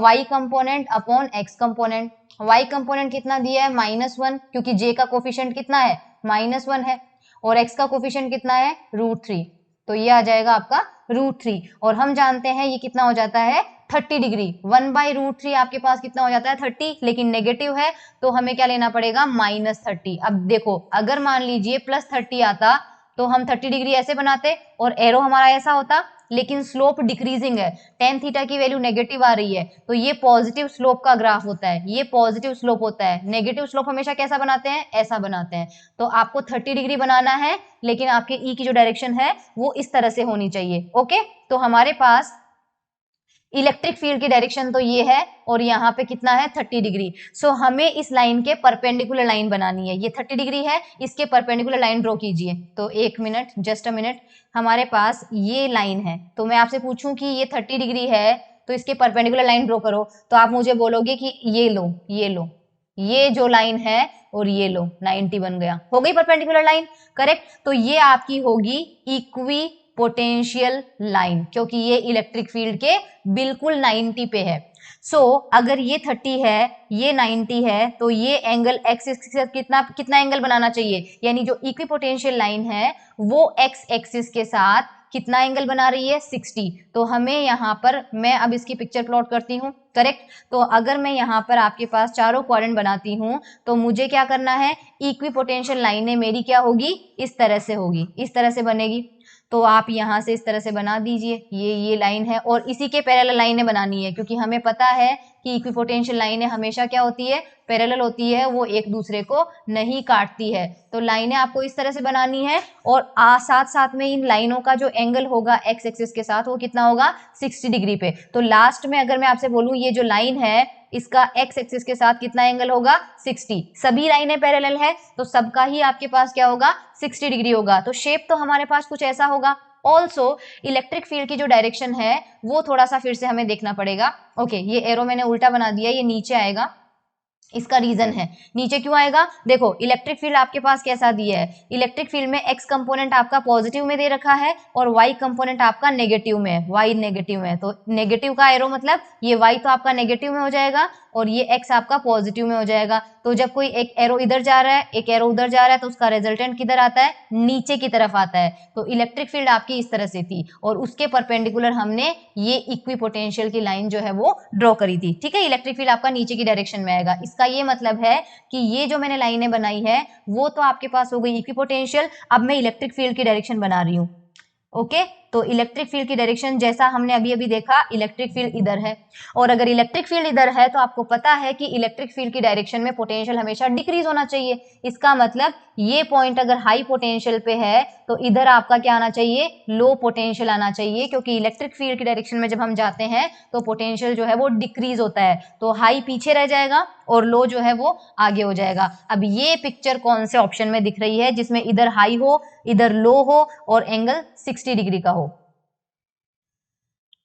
y component upon x component. y component कितना दिया है, -1, क्योंकि j का कोफिशिएंट कितना है, -1 है, और x का कोफिशिएंट कितना है, √3। तो ये आ जाएगा आपका √3, और हम जानते हैं ये कितना हो जाता है, 30 डिग्री। 1/√3 आपके पास कितना हो जाता है, 30, लेकिन नेगेटिव है तो हमें क्या लेना पड़ेगा, -30। अब देखो, अगर मान लीजिए +30 आता तो हम 30 डिग्री ऐसे बनाते और एरो हमारा ऐसा होता, लेकिन स्लोप डिक्रीजिंग है, tan थीटा की वैल्यू नेगेटिव आ रही है, तो ये पॉजिटिव स्लोप का ग्राफ होता है, ये पॉजिटिव स्लोप होता है। नेगेटिव स्लोप हमेशा कैसा बनाते हैं, ऐसा बनाते हैं। तो आपको 30 डिग्री बनाना है, लेकिन आपके ई की जो डायरेक्शन है वो इस तरह से होनी चाहिए। ओके, तो हमारे पास इलेक्ट्रिक फील्ड की डायरेक्शन तो ये है और यहाँ पे कितना है, 30 डिग्री। सो हमें इस लाइन के परपेंडिकुलर लाइन बनानी है। ये 30 डिग्री है, इसके परपेंडिकुलर लाइन ड्रॉ कीजिए। तो एक मिनट, जस्ट अ मिनट। हमारे पास ये लाइन है, तो मैं आपसे पूछूं कि ये 30 डिग्री है तो इसके परपेंडिकुलर लाइन ड्रॉ करो, तो आप मुझे बोलोगे कि ये लो, ये लो, ये जो लाइन है और ये लो, 90 बन गया, हो गई परपेंडिकुलर लाइन। करेक्ट। तो ये आपकी होगी इक्वी पोटेंशियल लाइन, क्योंकि ये इलेक्ट्रिक फील्ड के बिल्कुल 90 पे है। सो अगर ये 30 है, ये 90 है, तो ये एंगल एक्स एक्सिस के साथ कितना एंगल बनाना चाहिए, यानी जो इक्विपोटेंशियल लाइन है वो एक्स एक्सिस के साथ कितना एंगल बना रही है, 60। तो हमें यहाँ पर, मैं अब इसकी पिक्चर प्लॉट करती हूँ। करेक्ट। तो अगर मैं यहाँ पर आपके पास चारों क्वाड्रेंट बनाती हूँ तो मुझे क्या करना है, इक्विपोटेंशियल लाइनें मेरी क्या होगी, इस तरह से होगी, इस तरह से बनेगी। तो आप यहाँ से इस तरह से बना दीजिए, ये लाइन है और इसी के पैरेलल लाइनें बनानी है, क्योंकि हमें पता है कि इक्विपोटेंशियल लाइनें हमेशा क्या होती है, पैरेलल होती है, वो एक दूसरे को नहीं काटती है। तो लाइनें आपको इस तरह से बनानी है और साथ साथ में इन लाइनों का जो एंगल होगा एक्स एक्सिस के साथ वो कितना होगा, 60 डिग्री पे। तो लास्ट में अगर मैं आपसे बोलूं ये जो लाइन है इसका एक्स एक्सिस के साथ कितना एंगल होगा, 60। सभी लाइनें पैरेलल है तो सबका ही आपके पास क्या होगा, 60 डिग्री होगा। तो शेप तो हमारे पास कुछ ऐसा होगा। ऑल्सो इलेक्ट्रिक फील्ड की जो डायरेक्शन है वो थोड़ा सा फिर से हमें देखना पड़ेगा। ओके, ये एरो मैंने उल्टा बना दिया, ये नीचे आएगा। इसका रीजन है, नीचे क्यों आएगा, देखो इलेक्ट्रिक फील्ड आपके पास कैसा दिया है, इलेक्ट्रिक फील्ड में एक्स कंपोनेंट आपका पॉजिटिव में दे रखा है और वाई कंपोनेंट आपका नेगेटिव में है, वाई नेगेटिव में है। तो नेगेटिव का एरो मतलब ये वाई तो आपका नेगेटिव में हो जाएगा और ये एक्स आपका पॉजिटिव में हो जाएगा। तो जब कोई एक एरो इधर जा रहा है, एक एरो उधर जा रहा है, तो उसका रिजल्टेंट किधर आता है, नीचे की तरफ आता है। तो इलेक्ट्रिक फील्ड आपकी इस तरह से थी और उसके परपेंडिकुलर हमने ये इक्विपोटेंशियल की लाइन जो है वो ड्रॉ करी थी। ठीक है, इलेक्ट्रिक फील्ड आपका नीचे की डायरेक्शन में आएगा। इसका ये मतलब है कि ये जो मैंने लाइनें बनाई है वो तो आपके पास हो गई इक्विपोटेंशियल। अब मैं इलेक्ट्रिक फील्ड की डायरेक्शन बना रही हूँ। ओके, तो इलेक्ट्रिक फील्ड की डायरेक्शन जैसा हमने अभी अभी देखा, इलेक्ट्रिक फील्ड इधर है और अगर इलेक्ट्रिक फील्ड इधर है तो आपको पता है कि इलेक्ट्रिक फील्ड की डायरेक्शन में पोटेंशियल हमेशा डिक्रीज होना चाहिए। इसका मतलब ये पॉइंट अगर हाई पोटेंशियल पे है तो इधर आपका क्या आना चाहिए, लो पोटेंशियल आना चाहिए, क्योंकि इलेक्ट्रिक फील्ड की डायरेक्शन में जब हम जाते हैं तो पोटेंशियल जो है वो डिक्रीज होता है। तो हाई पीछे रह जाएगा और लो जो है वो आगे हो जाएगा। अब ये पिक्चर कौन से ऑप्शन में दिख रही है, जिसमें इधर हाई हो, इधर लो हो और एंगल 60 डिग्री का हो।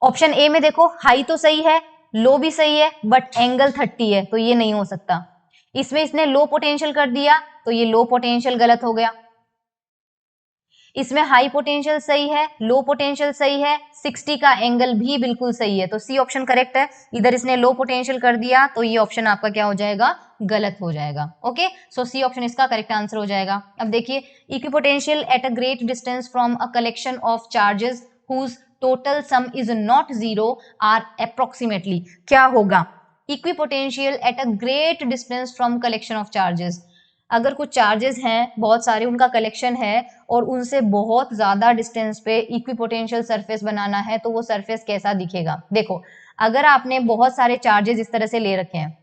ऑप्शन ए में देखो, हाई तो सही है, लो भी सही है, बट एंगल 30 है, तो ये नहीं हो सकता। इसमें इसने लो पोटेंशियल कर दिया तो ये लो पोटेंशियल गलत हो गया। इसमें हाई पोटेंशियल सही है, लो पोटेंशियल सही है, 60 का एंगल भी बिल्कुल सही है, तो सी ऑप्शन करेक्ट है। इधर इसने लो पोटेंशियल कर दिया तो ये ऑप्शन आपका क्या हो जाएगा, गलत हो जाएगा। ओके, सो सी ऑप्शन इसका करेक्ट आंसर हो जाएगा। अब देखिए, equipotential at a great distance from a collection of charges whose total sum is not zero are approximately, क्या होगा, equipotential at a great distance from collection of charges, अगर कुछ चार्जेस हैं बहुत सारे, उनका कलेक्शन है और उनसे बहुत ज्यादा डिस्टेंस पे इक्विपोटेंशियल सरफेस बनाना है, तो वो सरफेस कैसा दिखेगा। देखो, अगर आपने बहुत सारे चार्जेस इस तरह से ले रखे हैं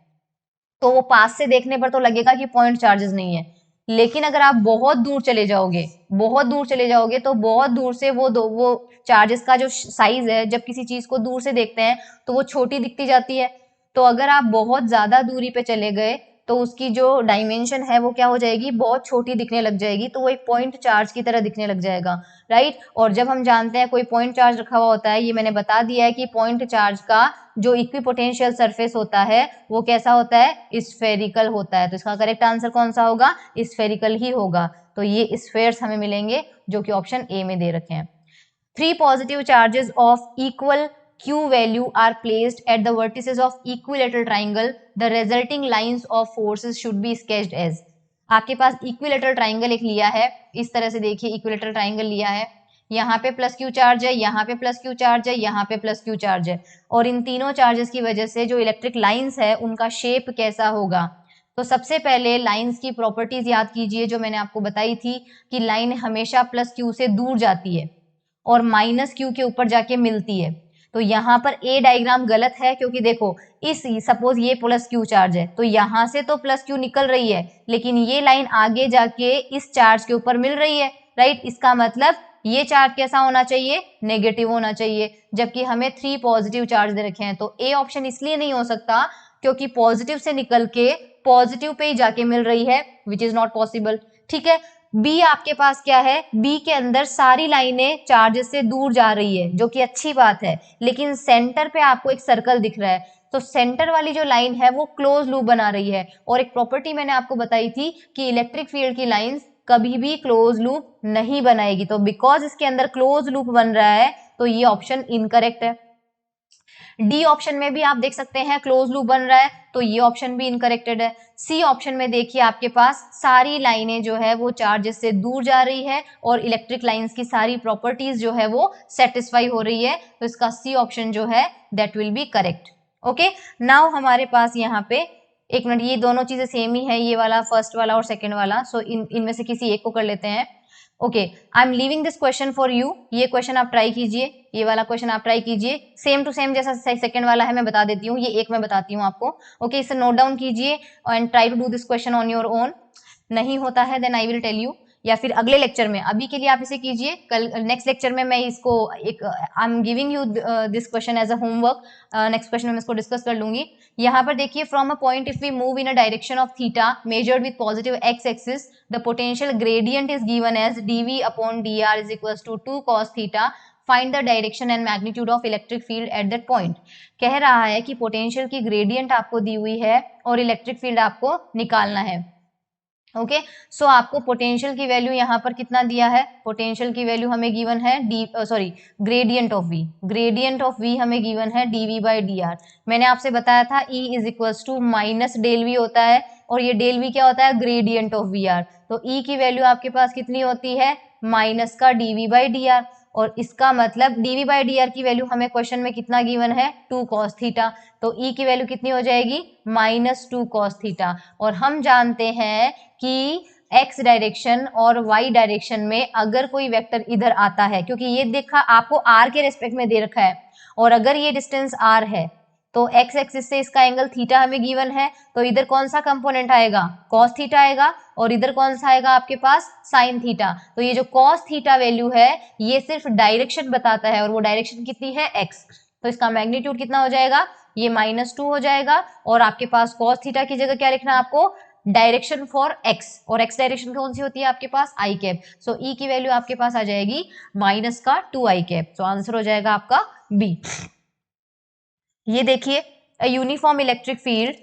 तो वो पास से देखने पर तो लगेगा कि पॉइंट चार्जेस नहीं है, लेकिन अगर आप बहुत दूर चले जाओगे, बहुत दूर चले जाओगे तो बहुत दूर से वो चार्जेस का जो साइज है, जब किसी चीज को दूर से देखते हैं तो वो छोटी दिखती जाती है। तो अगर आप बहुत ज्यादा दूरी पे चले गए तो उसकी जो डायमेंशन है वो क्या हो जाएगी, बहुत छोटी दिखने लग जाएगी, तो वो एक पॉइंट चार्ज की तरह दिखने लग जाएगा, राइट। और जब हम जानते हैं कोई पॉइंट चार्ज रखा हुआ होता है, ये मैंने बता दिया है कि पॉइंट चार्ज का जो इक्विपोटेंशियल सरफेस होता है वो कैसा होता है, स्फेरिकल होता है। तो इसका करेक्ट आंसर कौन सा होगा, स्फेरिकल ही होगा। तो ये स्फेयर्स हमें मिलेंगे जो कि ऑप्शन ए में दे रखे हैं। 3 positive charges of equal q value are placed at the vertices of equilateral triangle. The resulting lines of forces should be sketched as. आपके पास इक्विलेटरल ट्राइंगल एक लिया है, इस तरह से देखिए, इक्विलेटरल ट्राइंगल लिया है, यहाँ पे प्लस क्यू चार्ज है, यहाँ पे प्लस क्यू चार्ज है, यहाँ पे प्लस क्यू चार्ज है, और इन तीनों चार्जेस की वजह से जो इलेक्ट्रिक लाइंस है उनका शेप कैसा होगा। तो सबसे पहले लाइंस की प्रॉपर्टीज याद कीजिए जो मैंने आपको बताई थी कि लाइन हमेशा प्लस क्यू से दूर जाती है और माइनस क्यू के ऊपर जाके मिलती है। तो यहाँ पर ए डायग्राम गलत है, क्योंकि देखो, इस सपोज ये प्लस क्यू चार्ज है तो यहाँ से तो प्लस क्यू निकल रही है, लेकिन ये लाइन आगे जाके इस चार्ज के ऊपर मिल रही है, राइट। इसका मतलब ये चार्ज कैसा होना चाहिए, नेगेटिव होना चाहिए, जबकि हमें 3 पॉजिटिव चार्ज दे रखे हैं। तो ए ऑप्शन इसलिए नहीं हो सकता क्योंकि पॉजिटिव से निकल के पॉजिटिव पे ही जाके मिल रही है, विच इज नॉट पॉसिबल। ठीक है, बी आपके पास क्या है, बी के अंदर सारी लाइनें चार्जेस से दूर जा रही है, जो कि अच्छी बात है, लेकिन सेंटर पे आपको एक सर्कल दिख रहा है, तो सेंटर वाली जो लाइन है वो क्लोज लूप बना रही है। और एक प्रॉपर्टी मैंने आपको बताई थी कि इलेक्ट्रिक फील्ड की लाइंस कभी भी क्लोज लूप नहीं बनाएगी, तो बिकॉज इसके अंदर क्लोज लूप बन रहा है तो ये ऑप्शन इनकरेक्ट है। डी ऑप्शन में भी आप देख सकते हैं क्लोज लूप बन रहा है, तो ये ऑप्शन भी इनकरेक्टेड है। सी ऑप्शन में देखिए, आपके पास सारी लाइनें जो है वो चार्जेस से दूर जा रही है और इलेक्ट्रिक लाइंस की सारी प्रॉपर्टीज जो है वो सेटिस्फाई हो रही है, तो इसका सी ऑप्शन जो है that will be correct. Okay, now हमारे पास यहाँ पे एक मिनट, ये दोनों चीजें सेम ही है, ये वाला फर्स्ट वाला और सेकंड वाला, सो इनमें से किसी एक को कर लेते हैं। Okay, I am leaving this question for you, ये क्वेश्चन आप ट्राई कीजिए, ये वाला क्वेश्चन आप ट्राई कीजिए, सेम टू सेम जैसा सेकंड वाला है मैं बता देती हूँ, ये एक मैं बताती हूँ आपको। ओके, इसे नोट डाउन कीजिए and try to do this question on your own. नहीं होता है then I will tell you, या फिर अगले लेक्चर में, अभी के लिए आप इसे कीजिए, कल नेक्स्ट लेक्चर में मैं इसको एक I am giving you this question as a homework, next question में मैं इसको डिस्कस कर लूंगी। यहाँ पर देखिए, from a point if we move in a direction of theta measured with positive x axis, the potential gradient is given as dv upon dr is equal to 2 cos theta, find the direction and magnitude of electric field at that point. कह रहा है कि पोटेंशियल की ग्रेडियंट आपको दी हुई है और इलेक्ट्रिक फील्ड आपको निकालना है। ओके, सो आपको पोटेंशियल की वैल्यू यहाँ पर कितना दिया है, पोटेंशियल की वैल्यू हमें गिवन है gradient of v, gradient of v हमें गिवन है dv बाई dr। मैंने आपसे बताया था E is equals to minus del V होता है, और ये डेल वी क्या होता है, ग्रेडियंट ऑफ वी आर। तो E की वैल्यू आपके पास कितनी होती है, माइनस का dv बाई dr, और इसका मतलब dv बाई dr की वैल्यू हमें क्वेश्चन में कितना गिवन है, 2 cos थीटा, तो E की वैल्यू कितनी हो जाएगी, माइनस 2 cos थीटा। और हम जानते हैं कि x डायरेक्शन और y डायरेक्शन में अगर कोई वेक्टर इधर आता है, क्योंकि ये देखा आपको r के रेस्पेक्ट में दे रखा है, और अगर ये डिस्टेंस r है तो x एक्सिस से इसका एंगल थीटा हमें गिवन है, तो इधर कौन सा कंपोनेंट आएगा, cos थीटा आएगा, और इधर कौन सा आएगा आपके पास, sin थीटा। तो ये जो cos थीटा वैल्यू है ये सिर्फ डायरेक्शन बताता है, और वो डायरेक्शन कितनी है, x, तो इसका मैग्नीट्यूड कितना हो जाएगा, ये -2 हो जाएगा। और आपके पास cos थीटा की जगह क्या लिखना है आपको, डायरेक्शन फॉर x, और x डायरेक्शन कौन सी होती है आपके पास, आई कैप। सो ई की वैल्यू आपके पास आ जाएगी माइनस का 2 आई कैप, तो आंसर हो जाएगा आपका बी। ये देखिए, a uniform electric field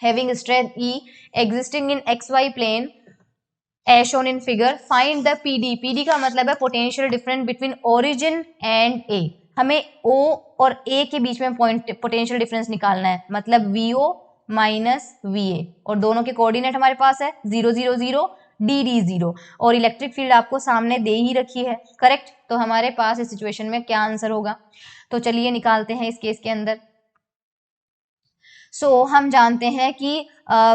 having strength E existing in xy plane as shown in figure, find the PD. PD का मतलब है potential difference between origin and A. हमें ओ और ए के बीच में पॉइंट पोटेंशियल डिफरेंस निकालना है, मतलब वीओ माइनस वीए, और दोनों के कोऑर्डिनेट हमारे पास है 0 0 0 डी डी 0, और इलेक्ट्रिक फील्ड आपको सामने दे ही रखी है, करेक्ट। तो हमारे पास इस सिचुएशन में क्या आंसर होगा, तो चलिए निकालते हैं इस केस के अंदर। हम जानते हैं कि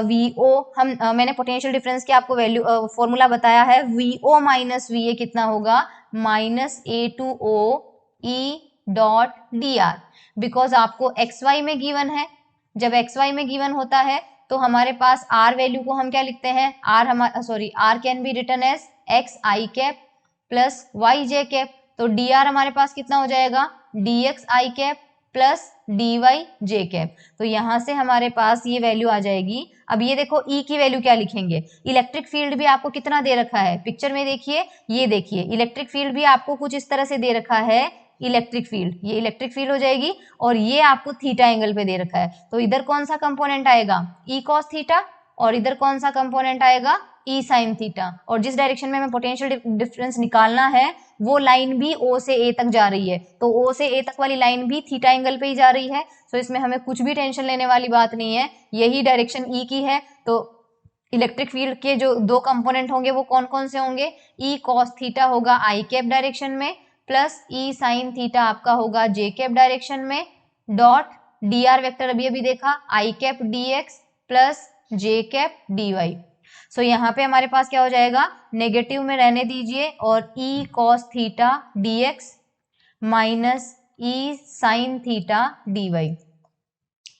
वीओ मैंने पोटेंशियल डिफरेंस की आपको वैल्यू फॉर्मूला बताया है, वीओ माइनस वीए कितना होगा, minus A to O E dot D R, because आपको एक्स वाई में गिवन है। जब एक्स वाई में गिवन होता है तो हमारे पास आर वैल्यू को हम क्या लिखते हैं, r can be written as x i cap plus y j cap. तो डी आर हमारे पास कितना हो जाएगा, d x i cap plus d y j cap. तो यहां से हमारे पास ये वैल्यू आ जाएगी। अब ये देखो ई की वैल्यू क्या लिखेंगे, इलेक्ट्रिक फील्ड भी आपको कितना दे रखा है, पिक्चर में देखिए, ये देखिए इलेक्ट्रिक फील्ड भी आपको कुछ इस तरह से दे रखा है, इलेक्ट्रिक फील्ड, ये इलेक्ट्रिक फील्ड हो जाएगी, और ये आपको थीटा एंगल पे दे रखा है। तो इधर कौन सा कंपोनेंट आएगा, ई कॉस थीटा, और इधर कौन सा कंपोनेंट आएगा, ई साइन थीटा। और जिस डायरेक्शन में हमें पोटेंशियल डिफरेंस निकालना है वो लाइन भी ओ से ए तक जा रही है, तो ओ से ए तक वाली लाइन भी थीटा एंगल पे ही जा रही है। तो इसमें हमें कुछ भी टेंशन लेने वाली बात नहीं है, यही डायरेक्शन ई की है। तो इलेक्ट्रिक फील्ड के जो दो कंपोनेंट होंगे वो कौन कौन से होंगे, ई कॉस थीटा होगा आई कैप डायरेक्शन में, प्लस ई साइन थीटा आपका होगा जे कैप डायरेक्शन में, डॉट डी आर वेक्टर अभी अभी देखा, आई कैप डी एक्स प्लस जे कैप डी वाई। सो यहाँ पे हमारे पास क्या हो जाएगा, नेगेटिव में रहने दीजिए, और E cos theta d x minus E sine theta d y,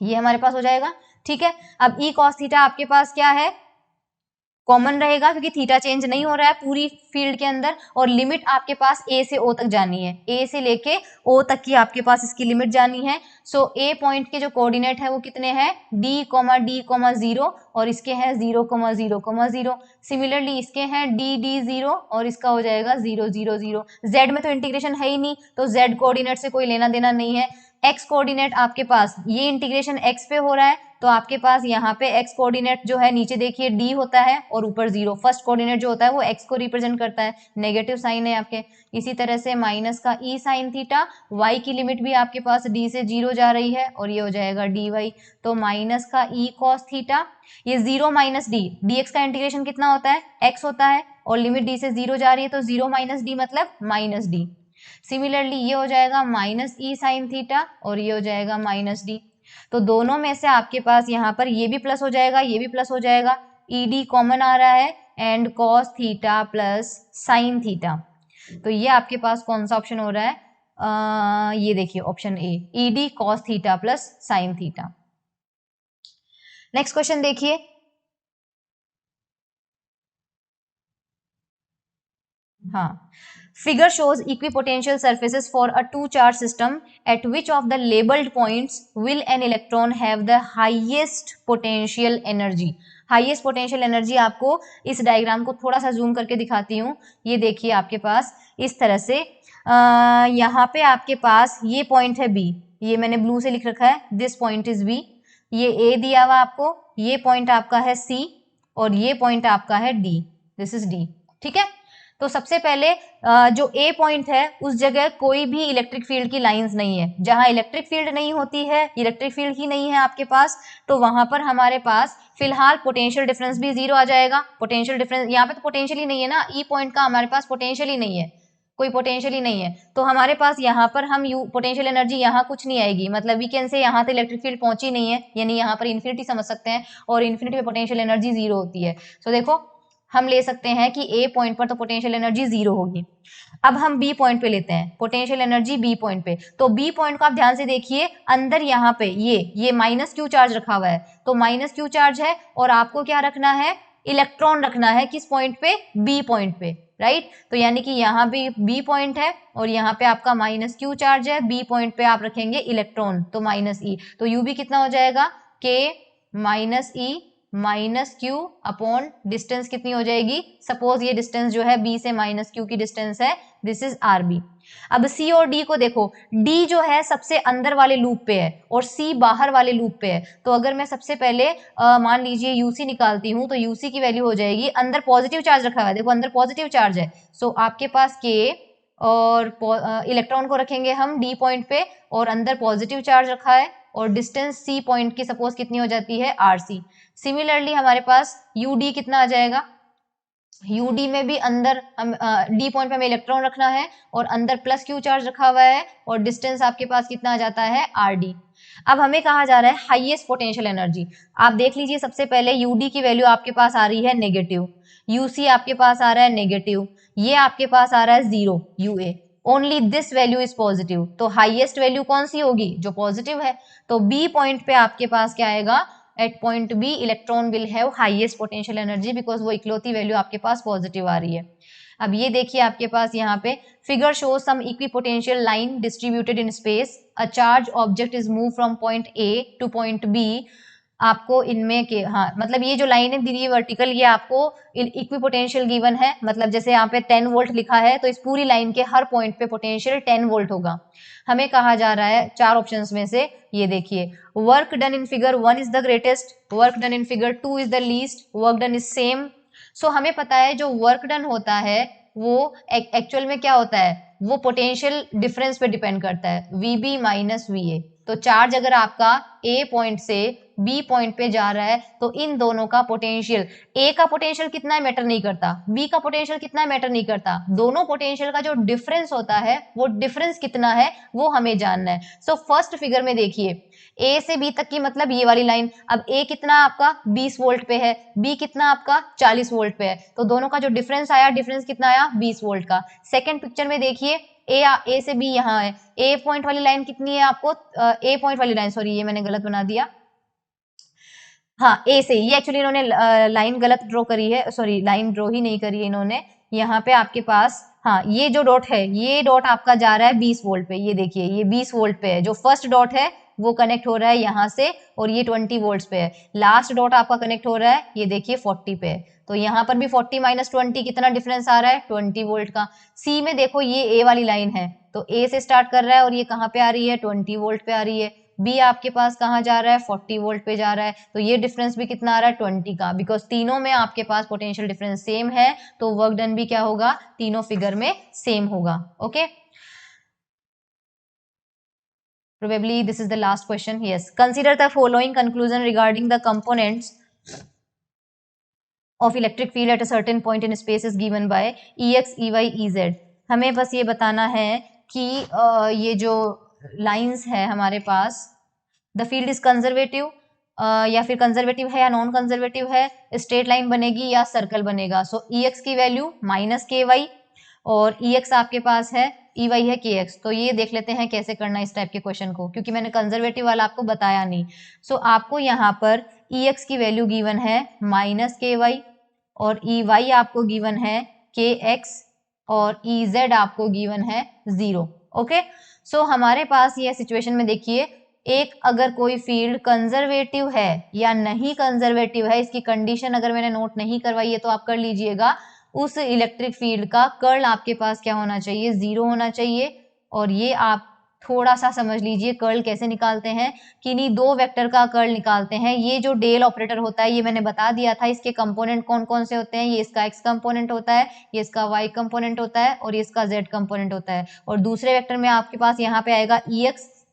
ये हमारे पास हो जाएगा। ठीक है, अब ई कॉस थीटा आपके पास क्या है, कॉमन रहेगा क्योंकि थीटा चेंज नहीं हो रहा है पूरी फील्ड के अंदर, और लिमिट आपके पास ए से ओ तक जानी है, ए से लेके ओ तक की आपके पास इसकी लिमिट जानी है। सो ए पॉइंट के जो कोऑर्डिनेट है वो कितने हैं, डी कॉमा 0, और इसके हैं 0 0 0। सिमिलरली इसके हैं डी डी 0, और इसका हो जाएगा 0 0 0। जेड में तो इंटीग्रेशन है ही नहीं, तो जेड कोऑर्डिनेट से कोई लेना देना नहीं है। एक्स कोऑर्डिनेट आपके पास, ये इंटीग्रेशन एक्स पे हो रहा है, तो आपके पास यहाँ पे एक्स कोऑर्डिनेट जो है नीचे देखिए डी होता है और ऊपर 0, फर्स्ट कोऑर्डिनेट जो होता है वो एक्स को रिप्रेजेंट करता है, नेगेटिव साइन है आपके। इसी तरह से माइनस का ई साइन थीटा, वाई की लिमिट भी आपके पास डी से 0 जा रही है, और ये हो जाएगा डी वाई। तो माइनस का ई कॉस थीटा, ये 0 माइनस डी, डी एक्स का इंटीग्रेशन कितना होता है, एक्स होता है, और लिमिट डी से 0 जा रही है, तो 0 माइनस डी मतलब माइनस डी। सिमिलरली ये हो जाएगा माइनस ई साइन थीटा, और ये हो जाएगा माइनस डी। तो दोनों में से आपके पास यहाँ पर ये भी प्लस हो जाएगा, ये भी प्लस हो जाएगा, ई डी कॉमन आ रहा है, and cos theta plus sine theta. तो ये आपके पास कौन सा ऑप्शन हो रहा है, ये देखिए option A, E D cos theta plus sine theta. Next question देखिए, हाँ, figure shows equipotential surfaces for a two charge system, at which of the labeled points will an electron have the highest potential energy। Highest potential energy आपको इस डायग्राम को थोड़ा सा जूम करके दिखाती हूँ। ये देखिए आपके पास इस तरह से, यहाँ पे आपके पास ये पॉइंट है बी, ये मैंने ब्लू से लिख रखा है, दिस पॉइंट इज बी, ये ए दिया हुआ आपको, ये पॉइंट आपका है सी, और ये पॉइंट आपका है डी, दिस इज डी। ठीक है, तो सबसे पहले जो ए पॉइंट है उस जगह कोई भी इलेक्ट्रिक फील्ड की लाइंस नहीं है। जहां इलेक्ट्रिक फील्ड नहीं होती है, इलेक्ट्रिक फील्ड ही नहीं है आपके पास, तो वहां पर हमारे पास फिलहाल पोटेंशियल डिफरेंस भी 0 आ जाएगा। पोटेंशियल डिफरेंस यहाँ पे तो पोटेंशियल ही नहीं है ना, ई पॉइंट का हमारे पास पोटेंशियल ही नहीं है, कोई पोटेंशियल ही नहीं है, तो हमारे पास यहाँ पर हम पोटेंशियल एनर्जी यहाँ कुछ नहीं आएगी, मतलब वी कैन से यहाँ तो इलेक्ट्रिक फील्ड पहुंची नहीं है, यानी यहाँ पर इन्फिनिटी समझ सकते हैं, और इन्फिनिटी में पोटेंशियल एनर्जी 0 होती है। तो देखो हम ले सकते हैं कि ए पॉइंट पर तो पोटेंशियल एनर्जी 0 होगी। अब हम बी पॉइंट पे लेते हैं पोटेंशियल एनर्जी बी पॉइंट पे, तो बी पॉइंट को आप ध्यान से देखिए, अंदर यहाँ पे ये माइनस क्यू चार्ज रखा हुआ है, तो माइनस क्यू चार्ज है, और आपको क्या रखना है, इलेक्ट्रॉन रखना है, किस पॉइंट पे, बी पॉइंट पे, राइट। तो यानी कि यहाँ भी बी पॉइंट है, और यहाँ पे आपका माइनस क्यू चार्ज है, बी पॉइंट पे आप रखेंगे इलेक्ट्रॉन, तो माइनस ई, तो यू भी कितना हो जाएगा, के minus E minus Q upon distance कितनी हो जाएगी, सपोज ये डिस्टेंस जो है बी से माइनस क्यू की डिस्टेंस है, दिस इज आर बी। अब सी और डी को देखो, डी जो है सबसे अंदर वाले लूप पे है और सी बाहर वाले लूप पे है, तो अगर मैं सबसे पहले मान लीजिए यूसी निकालती हूँ तो यूसी की वैल्यू हो जाएगी, अंदर पॉजिटिव चार्ज रखा हुआ है, देखो अंदर पॉजिटिव चार्ज है, सो आपके पास के और इलेक्ट्रॉन को रखेंगे हम डी पॉइंट पे और अंदर पॉजिटिव चार्ज रखा है और डिस्टेंस सी पॉइंट की सपोज कितनी हो जाती है, आर सी। सिमिलरली हमारे पास यूडी कितना आ जाएगा, यूडी में भी अंदर डी पॉइंट पे हमें इलेक्ट्रॉन रखना है और अंदर प्लस क्यू चार्ज रखा हुआ है और डिस्टेंस आपके पास कितना आ जाता है, आर डी। अब हमें कहा जा रहा है हाईएस्ट पोटेंशियल एनर्जी। आप देख लीजिए सबसे पहले यूडी की वैल्यू आपके पास आ रही है नेगेटिव, यूसी आपके पास आ रहा है नेगेटिव, ये आपके पास आ रहा है 0 UA, only this value is positive, तो हाईएस्ट वैल्यू कौन सी होगी, जो पॉजिटिव है। तो बी पॉइंट पे आपके पास क्या आएगा, at point B electron will have highest potential energy because वो इकलौती वैल्यू आपके पास पॉजिटिव आ रही है। अब ये देखिए आपके पास यहाँ पे figure show some equipotential line distributed in space, a charge object is move from point A to point B. आपको इनमें के हाँ मतलब ये जो लाइन है दी है वर्टिकल, ये आपको इक्विपोटेंशियल गिवन है, मतलब जैसे यहाँ पे 10 वोल्ट लिखा है तो इस पूरी लाइन के हर पॉइंट पे पोटेंशियल 10 वोल्ट होगा। हमें कहा जा रहा है चार ऑप्शंस में से, ये देखिए work done in figure 1 is the greatest, work done in figure 2 is the least, work done is same. So हमें पता है जो वर्क डन होता है वो एक्चुअल में क्या होता है, वो पोटेंशियल डिफरेंस पे डिपेंड करता है, वीबी माइनस वीए। तो चार्ज अगर आपका ए पॉइंट से बी पॉइंट पे जा रहा है तो इन दोनों का पोटेंशियल, ए का पोटेंशियल कितना है मैटर नहीं करता, बी का पोटेंशियल कितना है मैटर नहीं करता, दोनों पोटेंशियल का जो डिफरेंस होता है वो डिफरेंस कितना है वो हमें जानना है। सो फर्स्ट फिगर में देखिए ए से बी तक की मतलब ये वाली लाइन, अब ए कितना आपका 20 वोल्ट पे है, बी कितना आपका 40 वोल्ट पे है, तो दोनों का जो डिफरेंस आया, डिफरेंस कितना आया 20 वोल्ट का। सेकंड पिक्चर में देखिए ए से बी यहाँ है, ए पॉइंट वाली लाइन कितनी है आपको, ए पॉइंट वाली लाइन, सॉरी ये मैंने गलत बना दिया, हाँ ए से, ये एक्चुअली इन्होंने लाइन गलत ड्रॉ करी है, सॉरी लाइन ड्रॉ ही नहीं करी है इन्होंने, यहाँ पे आपके पास हाँ ये जो डॉट है, ये डॉट आपका जा रहा है 20 वोल्ट पे, ये देखिए ये 20 वोल्ट पे है, जो फर्स्ट डॉट है वो कनेक्ट हो रहा है यहाँ से और ये 20 वोल्ट पे है, लास्ट डॉट आपका कनेक्ट हो रहा है ये देखिए 40 पे है, तो यहाँ पर भी 40 माइनस 20 कितना डिफरेंस आ रहा है 20 वोल्ट का। सी में देखो ये ए वाली लाइन है तो ए से स्टार्ट कर रहा है और ये कहाँ पे आ रही है 20 वोल्ट पे आ रही है, बी आपके पास कहाँ जा रहा है 40 वोल्ट पे जा रहा है, तो ये डिफरेंस भी कितना आ रहा है 20 का, बिकॉज तीनों में आपके पास पोटेंशियल डिफरेंस सेम है तो वर्क डन भी क्या होगा, तीनों फिगर में सेम होगा। Okay, probably this is the last question. Yes, consider the following conclusion regarding the components of electric field at a certain point in space is given by Ex, Ey, Ez। हमें बस ये बताना है कि ये जो लाइंस है हमारे पास, द फील्ड इज कंजर्वेटिव या फिर कंजर्वेटिव है या नॉन कंजर्वेटिव है, स्ट्रेट लाइन बनेगी या सर्कल बनेगा। सो Ex की वैल्यू माइनस के वाई और Ex आपके पास है, Ey है kx। तो ये देख लेते हैं कैसे करना इस टाइप के क्वेश्चन को, क्योंकि मैंने कंजर्वेटिव वाला आपको बताया नहीं। सो आपको यहाँ पर Ex की वैल्यू गिवन है माइनस के वाई और Ey आपको गिवन है kx और Ez आपको गिवन है 0। ओके, सो हमारे पास ये सिचुएशन में देखिए, एक अगर कोई फील्ड कंजर्वेटिव है या नहीं कंजर्वेटिव है, इसकी कंडीशन अगर मैंने नोट नहीं करवाई है तो आप कर लीजिएगा, उस इलेक्ट्रिक फील्ड का कर्ल आपके पास क्या होना चाहिए, 0 होना चाहिए। और ये आप थोड़ा सा समझ लीजिए कर्ल कैसे निकालते हैं, किन्हीं दो वेक्टर का कर्ल निकालते हैं। ये जो डेल ऑपरेटर होता है ये मैंने बता दिया था, इसके कंपोनेंट कौन कौन से होते हैं, ये इसका x कंपोनेंट होता है, ये इसका y कंपोनेंट होता है और ये इसका z कंपोनेंट होता है। और दूसरे वेक्टर में आपके पास यहाँ पे आएगा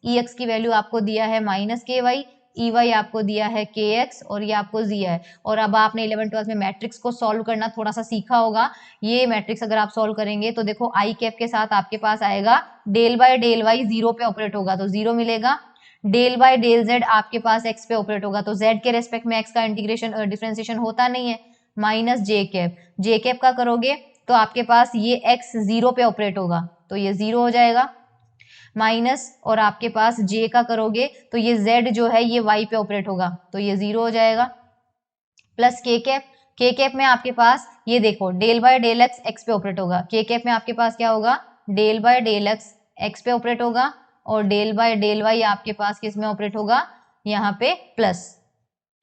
ex की वैल्यू आपको दिया है माइनस के वाई, Ey आपको दिया है kx और ये आपको z है। और अब आपने 11th-12th में मैट्रिक्स को सॉल्व करना थोड़ा सा सीखा होगा, ये मैट्रिक्स अगर आप सॉल्व करेंगे तो देखो आई कैप के साथ आपके पास आएगा डेल बाय डेल वाई 0 पे ऑपरेट होगा तो 0 मिलेगा, डेल बाय डेल z आपके पास x पे ऑपरेट होगा तो z के रेस्पेक्ट में x का इंटीग्रेशन डिफरेंशिएशन होता नहीं है, माइनस जे कैप का करोगे तो आपके पास ये x 0 पे ऑपरेट होगा तो ये 0 हो जाएगा, माइनस और आपके पास j का करोगे तो ये z जो है ये y पे ऑपरेट होगा तो ये 0 हो जाएगा, प्लस के कैप में आपके पास ये देखो del by del x x पे ऑपरेट होगा, के कैप में आपके पास क्या होगा del by del x x पे ऑपरेट होगा और डेल बाय डेल वाई आपके पास किस में ऑपरेट होगा, यहाँ पे प्लस।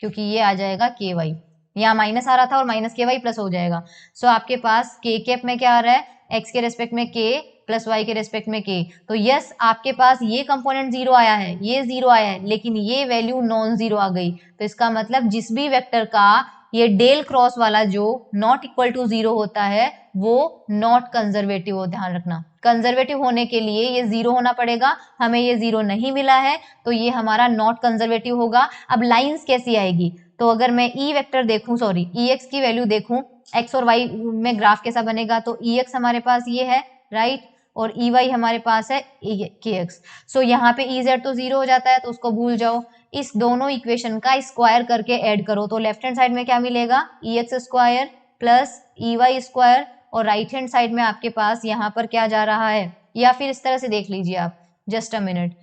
क्योंकि ये आ जाएगा के वाई, यहाँ माइनस आ रहा था और माइनस के वाई प्लस हो जाएगा। सो आपके पास के कैप में क्या आ रहा है, एक्स के रेस्पेक्ट में के प्लस वाई के रेस्पेक्ट में के। तो यस आपके पास ये कंपोनेंट जीरो आया है, ये जीरो आया है, लेकिन ये वैल्यू नॉन जीरो आ गई। तो इसका मतलब जिस भी वेक्टर का ये डेल क्रॉस वाला जो नॉट इक्वल टू जीरो होता है वो नॉट कंजर्वेटिव हो। ध्यान रखना, कंजर्वेटिव होने के लिए ये जीरो होना पड़ेगा, हमें ये जीरो नहीं मिला है तो ये हमारा नॉट कंजर्वेटिव होगा। अब लाइंस कैसी आएगी, तो अगर मैं ई वेक्टर देखूं, सॉरी ई एक्स की वैल्यू देखूं, एक्स और वाई में ग्राफ कैसा बनेगा, तो ई एक्स हमारे पास ये है राइट, और ई वाई हमारे पास है के एक्स। सो यहाँ पे ई जेड तो जीरो हो जाता है तो उसको भूल जाओ। इस दोनों इक्वेशन का स्क्वायर करके ऐड करो तो लेफ्ट हैंड साइड में क्या मिलेगा, E x square plus E y square, और राइट हैंड साइड में आपके पास यहाँ पर क्या जा रहा है, या फिर इस तरह से देख लीजिए आप, जस्ट अ मिनट।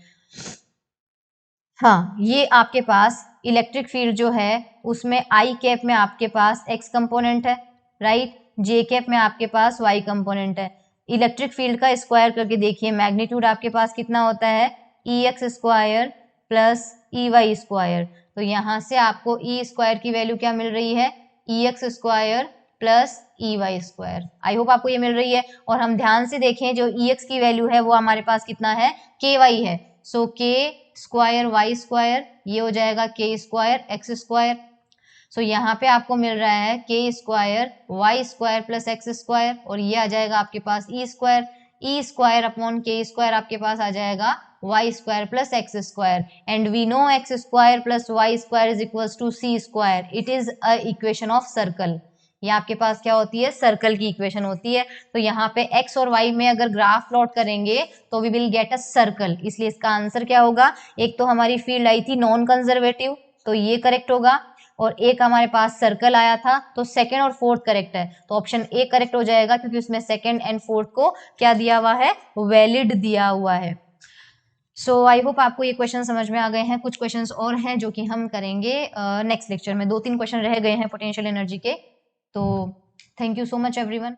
हाँ, ये आपके पास इलेक्ट्रिक फील्ड जो है उसमें आई कैप में आपके पास एक्स कंपोनेंट है राइट, जे कैप में आपके पास वाई कंपोनेंट है। इलेक्ट्रिक फील्ड का स्क्वायर करके देखिए, मैग्नीट्यूड आपके पास कितना होता है, E x square plus E y square. तो यहाँ से आपको ई स्क्वायर की वैल्यू क्या मिल रही है, E x square plus E y square. I hope आपको ये मिल रही है। और हम ध्यान से देखें, जो ई एक्स की वैल्यू है वो हमारे पास कितना है, के वाई है। सो के स्क्वायर वाई स्क्वायर, ये हो जाएगा के स्क्वायर एक्स स्क्वायर। सो यहाँ पे आपको मिल रहा है k square y square plus x square, और ये आ जाएगा आपके पास e square, e square upon k square आपके पास आ जाएगा y square plus x square. And we know x square plus y square is equals to c square, it is a equation of circle. ये आपके पास क्या होती है, सर्कल की इक्वेशन होती है। तो यहाँ पे x और y में अगर ग्राफ प्लॉट करेंगे तो we will get a circle, इसलिए इसका आंसर क्या होगा, एक तो हमारी फील्ड आई थी नॉन कंजर्वेटिव तो ये करेक्ट होगा, और एक हमारे पास सर्कल आया था तो सेकंड और फोर्थ करेक्ट है, तो ऑप्शन ए करेक्ट हो जाएगा क्योंकि उसमें सेकंड एंड फोर्थ को क्या दिया हुआ है, वैलिड दिया हुआ है। सो आई होप आपको ये क्वेश्चन समझ में आ गए हैं। कुछ क्वेश्चंस और हैं जो कि हम करेंगे नेक्स्ट लेक्चर में, 2-3 क्वेश्चन रह गए हैं पोटेंशियल एनर्जी के। तो thank you so much everyone.